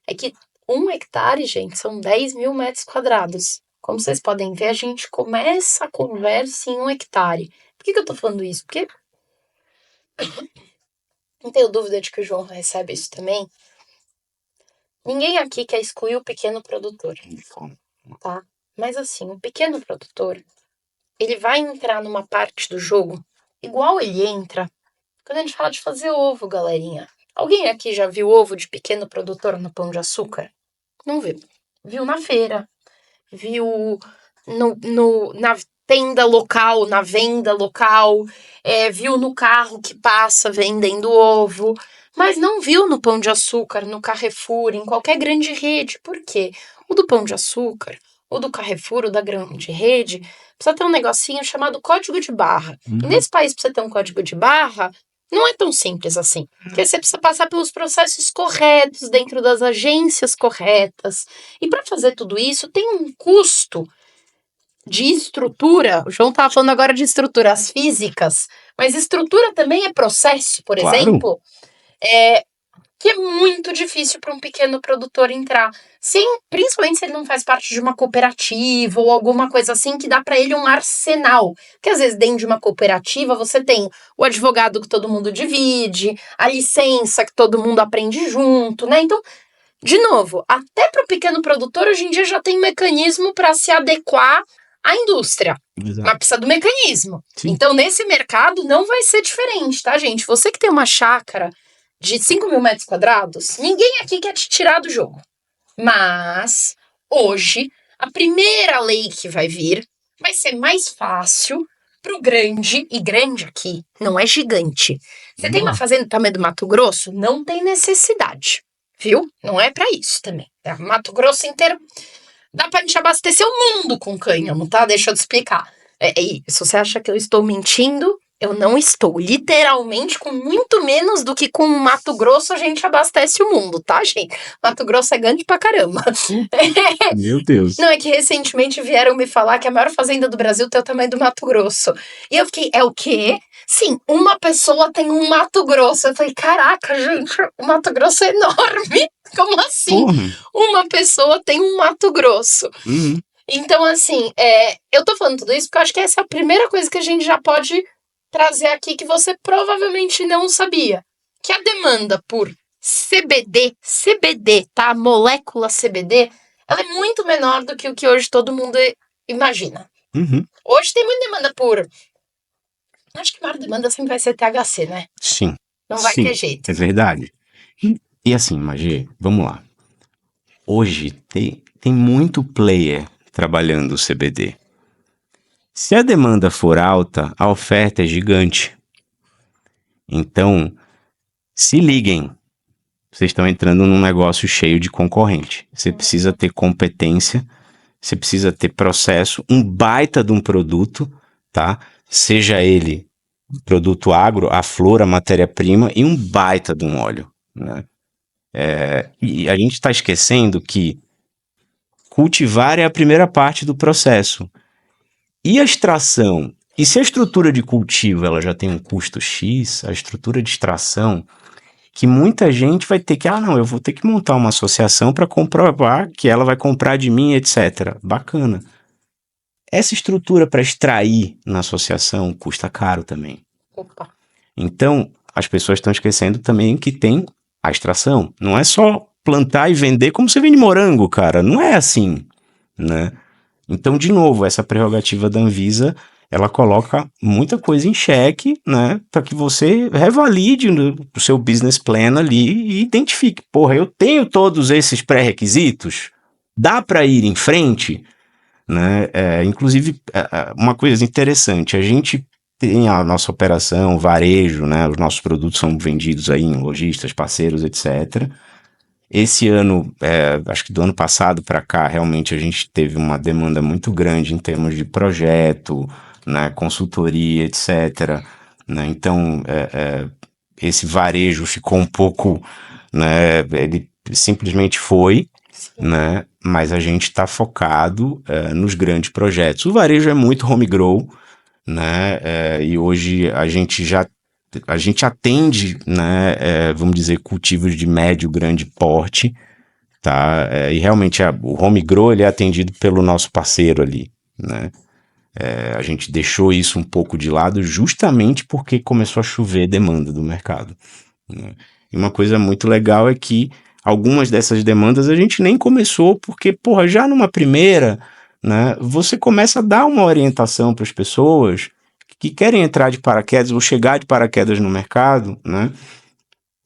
é que 1 hectare, gente, são 10.000 metros quadrados. Como vocês podem ver, a gente começa a conversa em 1 hectare. Por que eu tô falando isso? Porque não tenho dúvida de que o João recebe isso também. Ninguém aqui quer excluir o pequeno produtor, tá? Mas assim, o pequeno produtor, ele vai entrar numa parte do jogo igual ele entra quando a gente fala de fazer ovo, galerinha. Alguém aqui já viu ovo de pequeno produtor no Pão de Açúcar? Não viu. Viu na feira, viu na tenda local, na venda local, viu no carro que passa vendendo ovo, mas não viu no Pão de Açúcar, no Carrefour, em qualquer grande rede. Por quê? O do Pão de Açúcar, o do Carrefour, o da grande rede, precisa ter um negocinho chamado código de barra. E nesse país, pra você ter um código de barra, não é tão simples assim. Porque você precisa passar pelos processos corretos, dentro das agências corretas. E para fazer tudo isso, tem um custo de estrutura. O João estava falando agora de estruturas físicas, mas estrutura também é processo, por exemplo, que é muito difícil para um pequeno produtor entrar. Principalmente se ele não faz parte de uma cooperativa ou alguma coisa assim que dá para ele um arsenal. Porque às vezes dentro de uma cooperativa você tem o advogado que todo mundo divide, a licença que todo mundo aprende junto, né? Então, de novo, até para o pequeno produtor hoje em dia já tem mecanismo para se adequar à indústria. Exato. Mas precisa do mecanismo. Sim. Então, nesse mercado não vai ser diferente, tá, gente? Você que tem uma chácara de 5.000 metros quadrados, ninguém aqui quer te tirar do jogo. Mas, hoje, a primeira lei que vai vir vai ser mais fácil pro grande, e grande aqui não é gigante. Você tem uma fazenda do tamanho do Mato Grosso? Não tem necessidade, viu? Não é para isso também. Mato Grosso inteiro, dá pra gente abastecer o mundo com cânhamo, tá? Deixa eu te explicar. Se você acha que eu estou mentindo, Eu não estou. Literalmente, com muito menos do que com Mato Grosso, a gente abastece o mundo, tá, gente? Mato Grosso é grande pra caramba.
Meu Deus.
Não, é que recentemente vieram me falar que a maior fazenda do Brasil tem o tamanho do Mato Grosso. E eu fiquei, é o quê? Sim, uma pessoa tem um Mato Grosso. Eu falei, caraca, gente, o Mato Grosso é enorme. Como assim?
Porra.
Uma pessoa tem um Mato Grosso.
Uhum.
Então, assim, eu tô falando tudo isso porque eu acho que essa é a primeira coisa que a gente já pode trazer aqui que você provavelmente não sabia. Que a demanda por CBD, tá? Molécula CBD, ela é muito menor do que o que hoje todo mundo imagina.
Uhum.
Hoje tem muita demanda por... Acho que a maior demanda sempre vai ser THC, né?
Sim.
Não vai
Sim,
ter jeito.
é verdade. E assim, Magê, vamos lá. Hoje tem muito player trabalhando o CBD. Se a demanda for alta, a oferta é gigante. Então, se liguem. Vocês estão entrando num negócio cheio de concorrente. Você precisa ter competência, você precisa ter processo, um baita de um produto, tá? Seja ele produto agro, a flor, a matéria-prima e um baita de um óleo, né? E a gente está esquecendo que cultivar é a primeira parte do processo. E a extração? E se a estrutura de cultivo ela já tem um custo X, a estrutura de extração, que muita gente vai ter que, não, eu vou ter que montar uma associação para comprovar que ela vai comprar de mim, etc. Bacana. Essa estrutura para extrair na associação custa caro também.
Opa.
Então, as pessoas estão esquecendo também que tem a extração. Não é só plantar e vender como você vende morango, cara. Não é assim, né? Então, de novo, essa prerrogativa da Anvisa, ela coloca muita coisa em xeque, né? Para que você revalide o seu business plan ali e identifique. Porra, eu tenho todos esses pré-requisitos? Dá para ir em frente? Né? Inclusive, uma coisa interessante, a gente tem a nossa operação, varejo, né? Os nossos produtos são vendidos aí em lojistas, parceiros, etc. Esse ano, acho que do ano passado para cá, realmente a gente teve uma demanda muito grande em termos de projeto, né? Consultoria, etc. Né? Então, esse varejo ficou um pouco, né? Ele simplesmente foi, né? Mas a gente está focado nos grandes projetos. O varejo é muito home grow, né? E hoje a gente atende, né? Vamos dizer, cultivos de médio, grande porte, tá? E realmente o home grow ele é atendido pelo nosso parceiro ali, né? A gente deixou isso um pouco de lado justamente porque começou a chover demanda do mercado, né? E uma coisa muito legal é que algumas dessas demandas a gente nem começou porque, porra, já numa primeira, né, você começa a dar uma orientação para as pessoas que querem entrar de paraquedas ou chegar de paraquedas no mercado, né?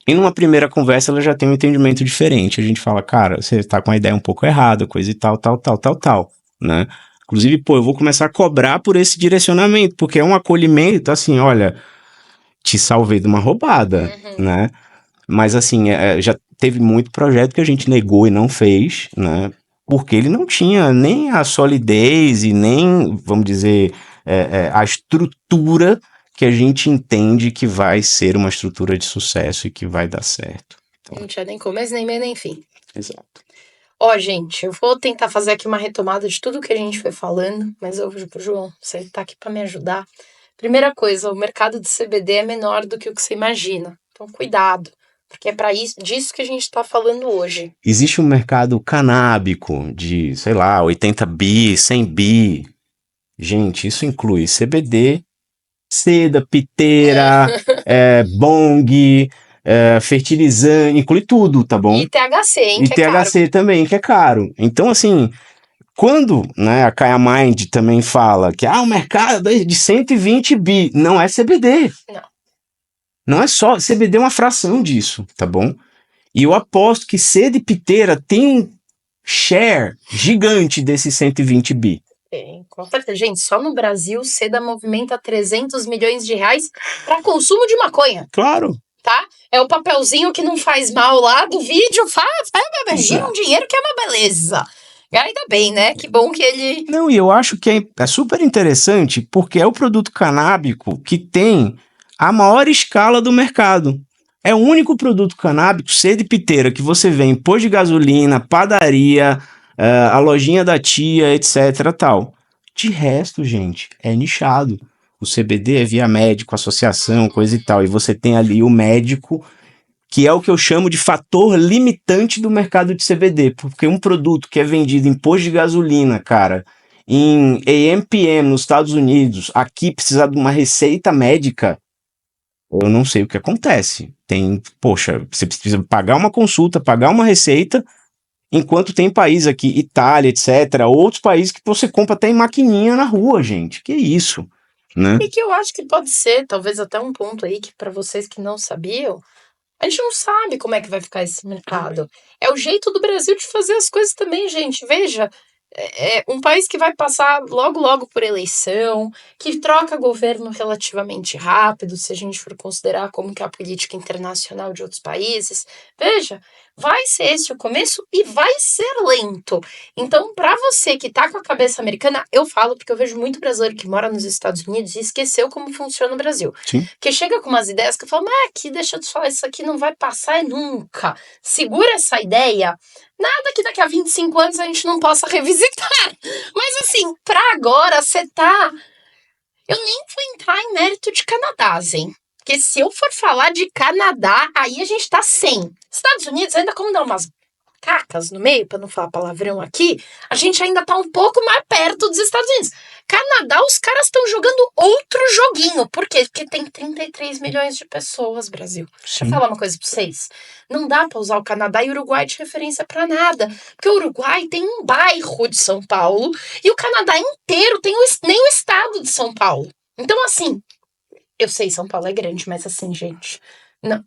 E numa primeira conversa ela já tem um entendimento diferente. A gente fala, cara, você está com a ideia um pouco errada, coisa e tal, né? Inclusive, eu vou começar a cobrar por esse direcionamento, porque é um acolhimento, assim, olha, te salvei de uma roubada, né? Mas assim, já teve muito projeto que a gente negou e não fez, né? Porque ele não tinha nem a solidez e nem, vamos dizer, a estrutura que a gente entende que vai ser uma estrutura de sucesso e que vai dar certo.
Então, não tinha nem começo, nem meio, nem fim.
Exato.
Gente, eu vou tentar fazer aqui uma retomada de tudo que a gente foi falando, mas João, você tá aqui para me ajudar. Primeira coisa, o mercado de CBD é menor do que o que você imagina. Então, cuidado, porque é disso que a gente está falando hoje.
Existe um mercado canábico de, sei lá, 80 bi, 100 bi. Gente, isso inclui CBD, seda, piteira, bong, fertilizante, inclui tudo, tá bom?
E THC, hein,
e
que é
THC
caro.
também, que é caro. Então, assim, quando, né, a Kaya Mind também fala que o mercado de 120 bi, não é CBD.
Não.
Não é só, CBD é uma fração disso, tá bom? E eu aposto que seda e piteira tem um share gigante desses 120 bi.
Com certeza. Gente, só no Brasil, seda movimenta 300 milhões de reais para consumo de maconha.
Claro.
Tá? É o papelzinho que não faz mal lá do vídeo, vai, meu bem, gira um dinheiro que é uma beleza. Ainda bem, né? Que bom que ele...
Não, e eu acho que é super interessante porque é o produto canábico que tem a maior escala do mercado. É o único produto canábico, sede piteira, que você vê em posto de gasolina, padaria, a lojinha da tia, etc, tal. De resto, gente, é nichado. O CBD é via médico, associação, coisa e tal. E você tem ali o médico, que é o que eu chamo de fator limitante do mercado de CBD, porque um produto que é vendido em posto de gasolina, cara, em AMPM nos Estados Unidos, aqui precisar de uma receita médica, eu não sei o que acontece. Poxa, você precisa pagar uma consulta, pagar uma receita, enquanto tem país aqui, Itália, etc., outros países que você compra até em maquininha na rua, gente. Que isso, né?
E que eu acho que pode ser, talvez até um ponto aí que para vocês que não sabiam, a gente não sabe como é que vai ficar esse mercado. É o jeito do Brasil de fazer as coisas também, gente. Veja, é um país que vai passar logo, logo por eleição, que troca governo relativamente rápido, se a gente for considerar como que é a política internacional de outros países. Veja, vai ser esse o começo e vai ser lento. Então, para você que tá com a cabeça americana, eu falo porque eu vejo muito brasileiro que mora nos Estados Unidos e esqueceu como funciona o Brasil.
Sim.
Que chega com umas ideias que eu falo, mas aqui, deixa eu te falar, isso aqui não vai passar nunca. Segura essa ideia. Nada que daqui a 25 anos a gente não possa revisitar. Mas assim, pra agora, você tá... Eu nem vou entrar em mérito de Canadá, hein? Porque se eu for falar de Canadá, aí a gente tá sem. Estados Unidos, ainda como dar umas cacas no meio, pra não falar palavrão aqui, a gente ainda tá um pouco mais perto dos Estados Unidos. Canadá, os caras estão jogando outro joguinho. Por quê? Porque tem 33 milhões de pessoas, Brasil. Deixa eu falar uma coisa pra vocês. Não dá pra usar o Canadá e o Uruguai de referência pra nada. Porque o Uruguai tem um bairro de São Paulo e o Canadá inteiro tem nem o estado de São Paulo. Então, assim, eu sei, São Paulo é grande, mas assim, gente... Não,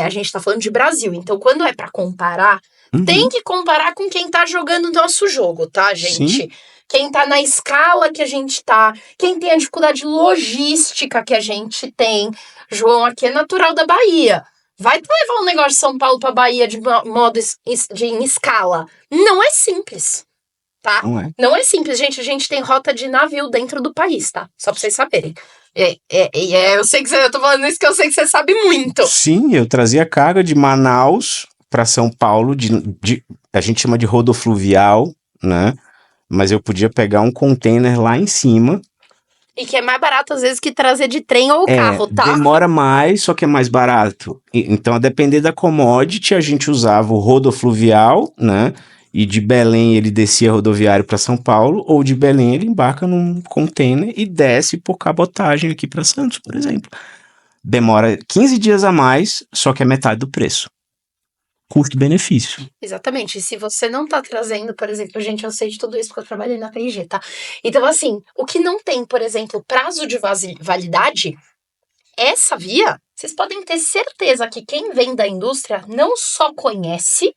a gente tá falando de Brasil. Então, quando é pra comparar, tem que comparar com quem tá jogando o nosso jogo, tá, gente?
Sim.
Quem tá na escala que a gente tá, quem tem a dificuldade logística que a gente tem. João aqui é natural da Bahia. Vai levar um negócio de São Paulo pra Bahia de modo em escala. Não é simples, tá?
Não é.
Não é simples, gente. A gente tem rota de navio dentro do país, tá? Só pra vocês saberem. Eu sei que eu tô falando isso que eu sei que você sabe muito.
Sim, eu trazia carga de Manaus para São Paulo, a gente chama de rodofluvial, né? Mas eu podia pegar um container lá em cima.
E que é mais barato às vezes que trazer de trem ou carro, tá?
Demora mais, só que é mais barato. Então, a depender da commodity, a gente usava o rodofluvial, né? E de Belém ele descia rodoviário para São Paulo, ou de Belém ele embarca num container e desce por cabotagem aqui para Santos, por exemplo. Demora 15 dias a mais, só que é metade do preço. Custo-benefício.
Exatamente. E se você não tá trazendo, por exemplo, gente, eu sei de tudo isso porque eu trabalhei na P&G, tá? Então, assim, o que não tem, por exemplo, prazo de validade, essa via, vocês podem ter certeza que quem vem da indústria não só conhece,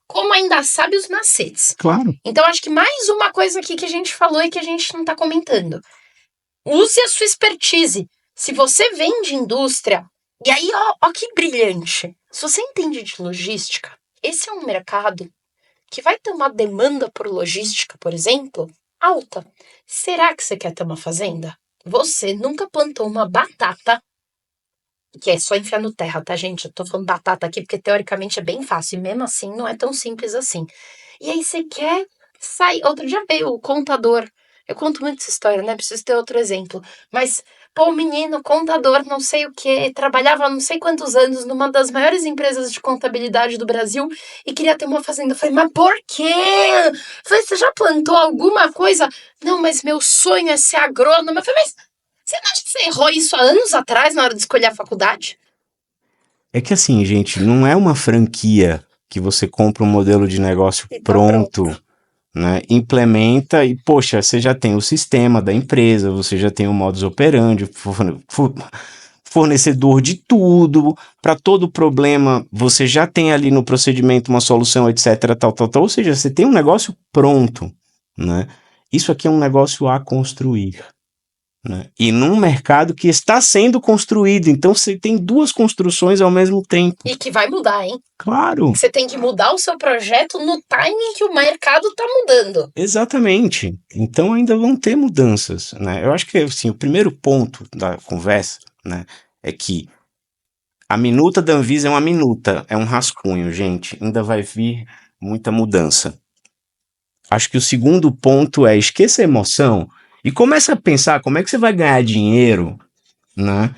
como ainda sabe os macetes.
Claro.
Então, acho que mais uma coisa aqui que a gente falou e que a gente não tá comentando. Use a sua expertise. Se você vem de indústria, e aí, ó que brilhante. Se você entende de logística, esse é um mercado que vai ter uma demanda por logística, por exemplo, alta. Será que você quer ter uma fazenda? Você nunca plantou uma batata, que é só enfiar no terra, tá, gente? Eu tô falando batata aqui porque teoricamente é bem fácil, e mesmo assim não é tão simples assim. E aí você quer sair. Outro dia veio o contador. Eu conto muito essa história, né? Preciso ter outro exemplo. Mas, pô, menino, contador, não sei o quê, trabalhava há não sei quantos anos numa das maiores empresas de contabilidade do Brasil e queria ter uma fazenda. Eu falei, mas por quê? Eu falei, você já plantou alguma coisa? Não, mas meu sonho é ser agrônomo. Eu falei, mas você não acha que você errou isso há anos atrás na hora de escolher a faculdade?
É que assim, gente, não é uma franquia que você compra um modelo de negócio
E tá
pronto, né? Implementa e, poxa, você já tem o sistema da empresa, você já tem o modus operandi, fornecedor de tudo, para todo problema você já tem ali no procedimento uma solução, etc, tal, ou seja, você tem um negócio pronto, né? Isso aqui é um negócio a construir. né? E num mercado que está sendo construído. Então você tem duas construções ao mesmo tempo.
E que vai mudar, hein?
Claro.
Você tem que mudar o seu projeto no timing que o mercado está mudando.
Exatamente. Então ainda vão ter mudanças, né? Eu acho que assim, o primeiro ponto da conversa, né, é que a minuta da Anvisa é uma minuta, é um rascunho, gente. Ainda vai vir muita mudança. Acho que o segundo ponto é esqueça a emoção e começa a pensar como é que você vai ganhar dinheiro, né,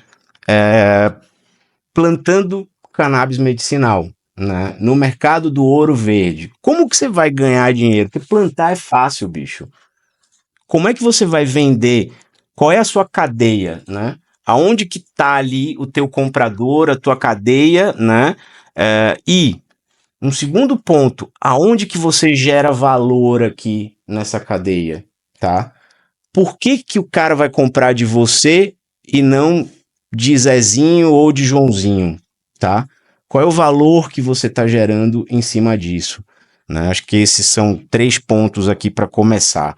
plantando cannabis medicinal, né, no mercado do ouro verde. Como que você vai ganhar dinheiro? Porque plantar é fácil, bicho. Como é que você vai vender? Qual é a sua cadeia, né? Aonde que tá ali o teu comprador, a tua cadeia, né? E um segundo ponto, aonde que você gera valor aqui nessa cadeia, tá? Por que que o cara vai comprar de você e não de Zezinho ou de Joãozinho, tá? Qual é o valor que você está gerando em cima disso, né? Acho que esses são 3 pontos aqui para começar,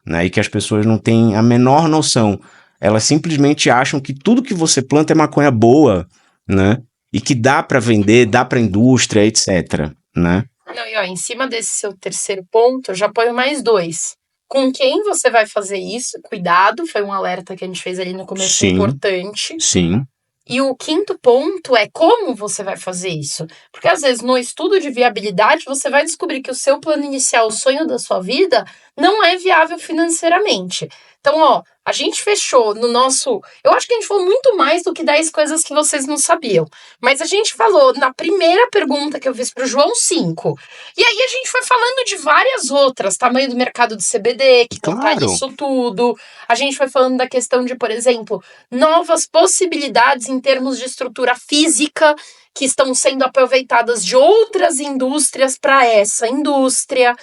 né? E que as pessoas não têm a menor noção. Elas simplesmente acham que tudo que você planta é maconha boa, né? E que dá para vender, dá para indústria, etc, né?
Não, e ó, em cima desse seu terceiro ponto, eu já ponho mais 2. Com quem você vai fazer isso? Cuidado, foi um alerta que a gente fez ali no começo
Sim,
importante.
sim.
E o quinto ponto é como você vai fazer isso. Porque às vezes no estudo de viabilidade você vai descobrir que o seu plano inicial, o sonho da sua vida, não é viável financeiramente. Então, ó, a gente fechou no nosso. Eu acho que a gente falou muito mais do que 10 coisas que vocês não sabiam. Mas a gente falou na primeira pergunta que eu fiz pro João 5. E aí a gente foi falando de várias outras. Tamanho do mercado de CBD, que não tá
Claro.
nisso tudo. A gente foi falando da questão de, por exemplo, novas possibilidades em termos de estrutura física que estão sendo aproveitadas de outras indústrias para essa indústria.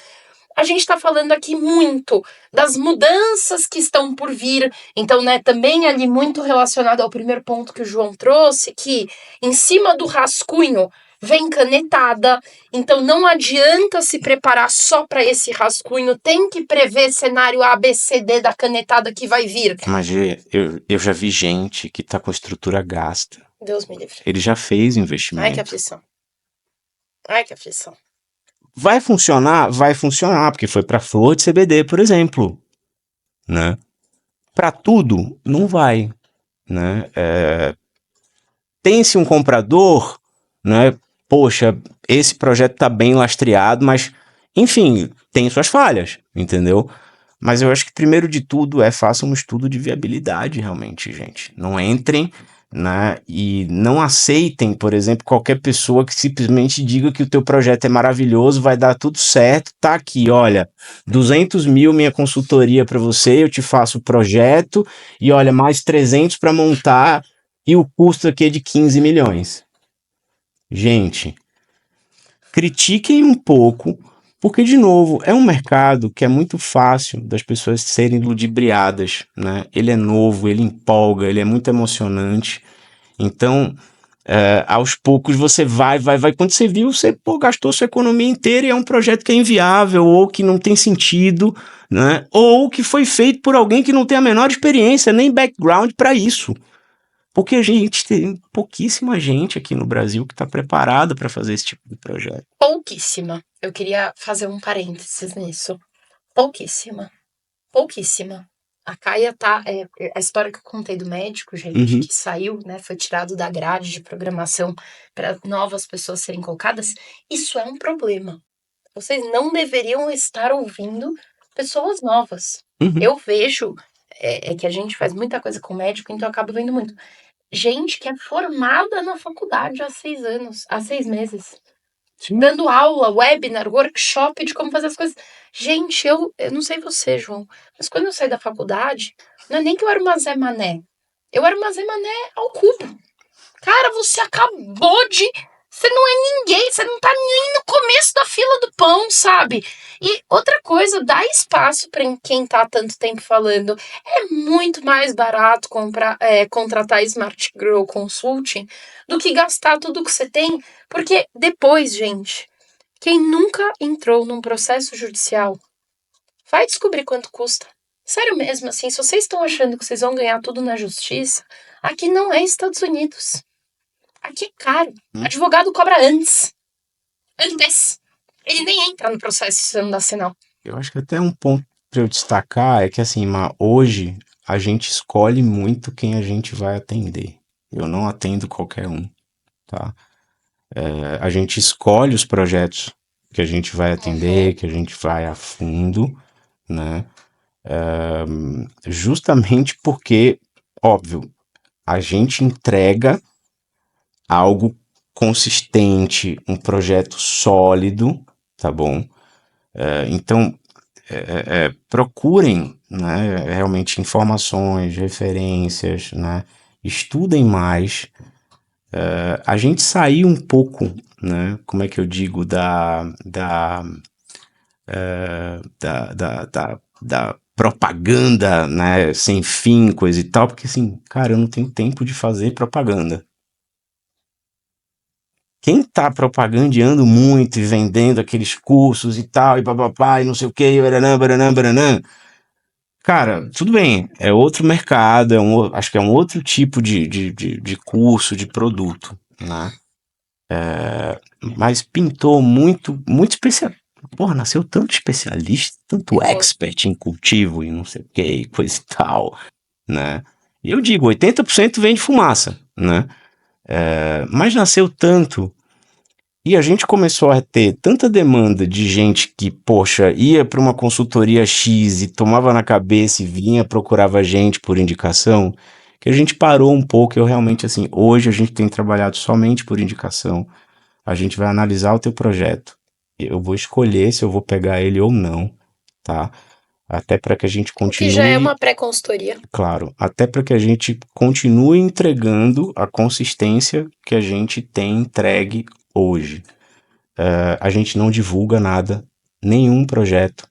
A gente está falando aqui muito das mudanças que estão por vir. Então, né, também ali muito relacionado ao primeiro ponto que o João trouxe, que em cima do rascunho vem canetada. Então, não adianta se preparar só para esse rascunho, tem que prever cenário A, B, C, D da canetada que vai vir.
Mas eu já vi gente que tá com a estrutura gasta.
Deus me livre.
Ele já fez
Ai,
investimento.
que aflição. Ai, que aflição.
Vai funcionar? Vai funcionar, porque foi para flor de CBD, por exemplo, né? Para tudo, não vai, né? Tem-se um comprador, né? Poxa, esse projeto tá bem lastreado, mas, enfim, tem suas falhas, entendeu? Mas eu acho que primeiro de tudo façam um estudo de viabilidade realmente, gente. Não entrem, né, e não aceitem, por exemplo, qualquer pessoa que simplesmente diga que o teu projeto é maravilhoso, vai dar tudo certo, tá aqui, olha, 200 mil minha consultoria para você, eu te faço o projeto, e olha, mais 300 para montar, e o custo aqui é de 15 milhões. Gente, critiquem um pouco, porque, de novo, é um mercado que é muito fácil das pessoas serem ludibriadas, né? Ele é novo, ele empolga, ele é muito emocionante. Então, aos poucos você vai. Quando você viu, você gastou sua economia inteira e é um projeto que é inviável ou que não tem sentido, né? Ou que foi feito por alguém que não tem a menor experiência, nem background para isso. Porque a gente tem pouquíssima gente aqui no Brasil que está preparada para fazer esse tipo de projeto.
Pouquíssima. Eu queria fazer um parênteses nisso. Pouquíssima. Pouquíssima. A Caia tá. A história que eu contei do médico, gente, que saiu, né? Foi tirado da grade de programação para novas pessoas serem colocadas. Isso é um problema. Vocês não deveriam estar ouvindo pessoas novas. Eu vejo. É que a gente faz muita coisa com médico, então eu acabo vendo muito. Gente que é formada na faculdade há 6 anos, há 6 meses.
Sim.
Dando aula, webinar, workshop de como fazer as coisas. Gente, eu não sei você, João, mas quando eu saí da faculdade, não é nem que eu era uma Zé Mané. Eu era uma Zé Mané ao cubo. Cara, você acabou de. Você não é ninguém, você não tá nem no começo da fila do pão, sabe? E outra coisa, dá espaço para quem tá há tanto tempo falando. É muito mais barato contratar Smart Grow Consulting do que gastar tudo que você tem. Porque depois, gente, quem nunca entrou num processo judicial vai descobrir quanto custa. Sério mesmo, assim, se vocês estão achando que vocês vão ganhar tudo na justiça, aqui não é Estados Unidos. Aqui é caro. Advogado cobra antes. Antes. Ele nem entra no processo se você não dá sinal.
Eu acho que até um ponto para eu destacar é que, assim, hoje a gente escolhe muito quem a gente vai atender. Eu não atendo qualquer um, tá? A gente escolhe os projetos que a gente vai atender, que a gente vai a fundo, né? Justamente porque, óbvio, a gente entrega algo consistente, um projeto sólido, tá bom? Então, procurem, né, realmente informações, referências, né? Estudem mais. A gente saiu um pouco, né? Como é que eu digo, da propaganda, né, sem fim, coisa e tal, porque assim, cara, eu não tenho tempo de fazer propaganda. Quem tá propagandeando muito e vendendo aqueles cursos e tal, e papapá, e não sei o que, baranã, baranã, baranã, cara, tudo bem, é outro mercado, acho que é um outro tipo de curso, de produto, né? Mas pintou muito especial. Porra, nasceu tanto especialista, tanto expert em cultivo e não sei o que, coisa e tal, né? E eu digo, 80% vem de fumaça, né? Mas nasceu tanto. E a gente começou a ter tanta demanda de gente que, poxa, ia para uma consultoria X e tomava na cabeça e vinha, procurava a gente por indicação, que a gente parou um pouco. Eu realmente, assim, hoje a gente tem trabalhado somente por indicação. A gente vai analisar o teu projeto. Eu vou escolher se eu vou pegar ele ou não, tá? Até para que a gente
O que já é
continue,
uma pré-consultoria.
claro, até para que a gente continue entregando a consistência que a gente tem entregue hoje. A gente não divulga nada, nenhum projeto,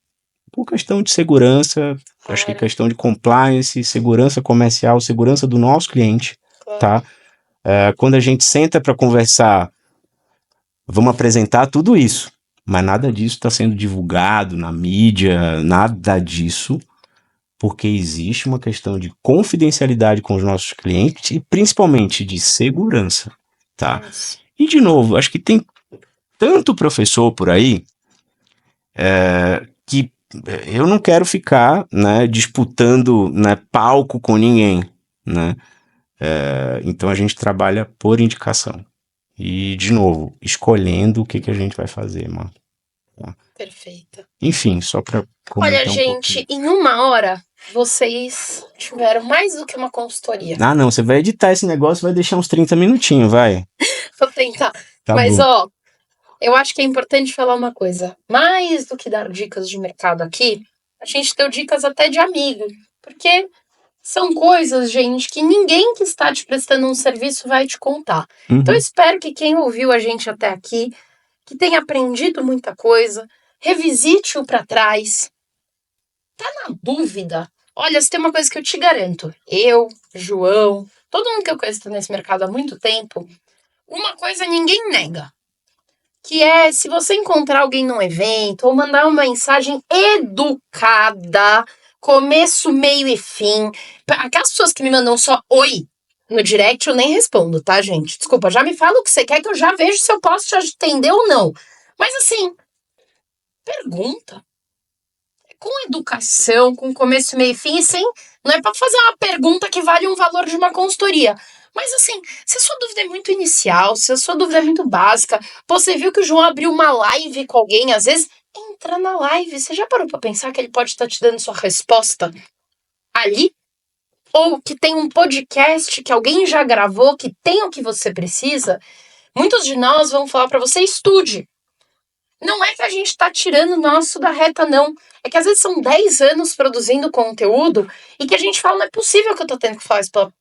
por questão de segurança, acho que questão de compliance, segurança comercial, segurança do nosso cliente, tá? Quando a gente senta para conversar, vamos apresentar tudo isso, mas nada disso está sendo divulgado na mídia, nada disso, porque existe uma questão de confidencialidade com os nossos clientes e principalmente de segurança, tá? E de novo, acho que tem tanto professor por aí que eu não quero ficar, né, disputando, né, palco com ninguém, né? Então a gente trabalha por indicação. E, de novo, escolhendo o que a gente vai fazer, mano.
Perfeita.
Enfim, só para comentar
Olha,
um
gente,
pouquinho.
em 1 hora, vocês tiveram mais do que uma consultoria.
Ah, não, você vai editar esse negócio e vai deixar uns 30 minutinhos, vai.
Vou tentar.
Tá
Mas,
bom.
ó, eu acho que é importante falar uma coisa. Mais do que dar dicas de mercado aqui, a gente deu dicas até de amigo. Porque são coisas, gente, que ninguém que está te prestando um serviço vai te contar. Então, eu espero que quem ouviu a gente até aqui, que tenha aprendido muita coisa, revisite-o para trás. Tá na dúvida? Olha, se tem uma coisa que eu te garanto, eu, João, todo mundo que eu conheço nesse mercado há muito tempo, uma coisa ninguém nega, que é se você encontrar alguém num evento ou mandar uma mensagem educada, começo, meio e fim. Aquelas pessoas que me mandam só oi no direct, eu nem respondo, tá, gente? Desculpa, já me fala o que você quer que eu já vejo se eu posso te atender ou não. Mas assim, pergunta. Com educação, com começo, meio e fim, e sem. Não é para fazer uma pergunta que vale um valor de uma consultoria. Mas assim, se a sua dúvida é muito inicial, se a sua dúvida é muito básica, você viu que o João abriu uma live com alguém, às vezes, entra na live. Você já parou para pensar que ele pode estar te dando sua resposta ali? Ou que tem um podcast que alguém já gravou, que tem o que você precisa? Muitos de nós vão falar para você, estude. Não é que a gente tá tirando o nosso da reta, não. É que às vezes são 10 anos produzindo conteúdo e que a gente fala, não é possível que eu tô tendo que falar isso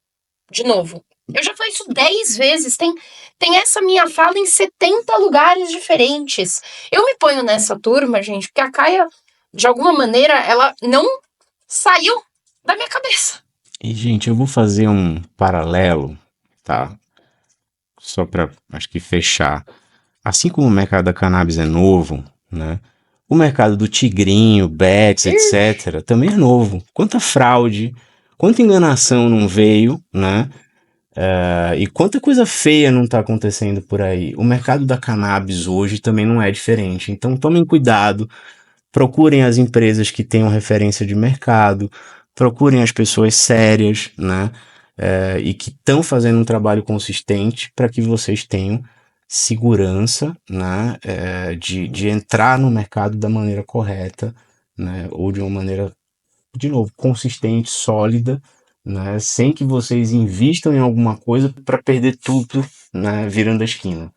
de novo. Eu já falei isso 10 vezes. Tem essa minha fala em 70 lugares diferentes. Eu me ponho nessa turma, gente, porque a Caia, de alguma maneira, ela não saiu da minha cabeça.
E, gente, eu vou fazer um paralelo, tá? Só para, acho que, fechar. Assim como o mercado da cannabis é novo, né? O mercado do tigrinho, bets, etc., também é novo. Quanta fraude, quanta enganação não veio, né? E quanta coisa feia não está acontecendo por aí. O mercado da cannabis hoje também não é diferente. Então tomem cuidado, procurem as empresas que tenham referência de mercado, procurem as pessoas sérias, né? E que estão fazendo um trabalho consistente para que vocês tenham segurança, né? De entrar no mercado da maneira correta, né? Ou de uma maneira, de novo, consistente, sólida, né? Sem que vocês invistam em alguma coisa para perder tudo, né? Virando a esquina.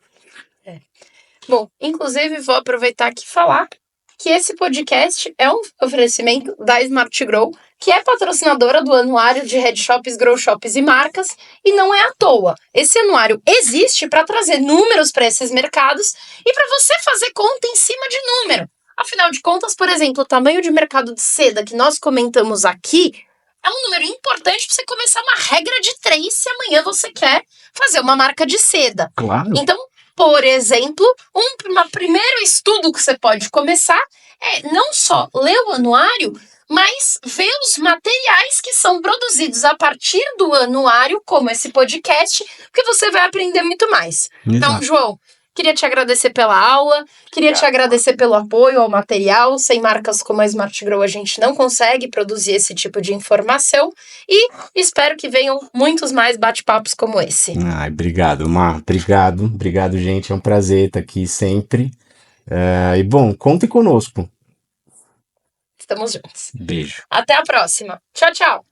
Bom, inclusive vou aproveitar aqui e falar que esse podcast é um oferecimento da Smart Grow, que é patrocinadora do anuário de Head Shops, Grow Shops e marcas, e não é à toa. Esse anuário existe para trazer números para esses mercados e para você fazer conta em cima de número. Afinal de contas, por exemplo, o tamanho de mercado de seda que nós comentamos aqui é um número importante para você começar uma regra de 3 se amanhã você quer fazer uma marca de seda.
Claro.
Então, por exemplo, um primeiro estudo que você pode começar é não só ler o anuário, mas ver os materiais que são produzidos a partir do anuário, como esse podcast, porque você vai aprender muito mais.
Exato.
Então, João, queria te agradecer pela aula, queria te agradecer pelo apoio ao material. Sem marcas como a Smart Grow, a gente não consegue produzir esse tipo de informação e espero que venham muitos mais bate-papos como esse.
Ai, obrigado, Mar. Obrigado, gente. É um prazer estar aqui sempre. E bom, contem conosco.
Estamos juntos.
Beijo.
Até a próxima. Tchau, tchau.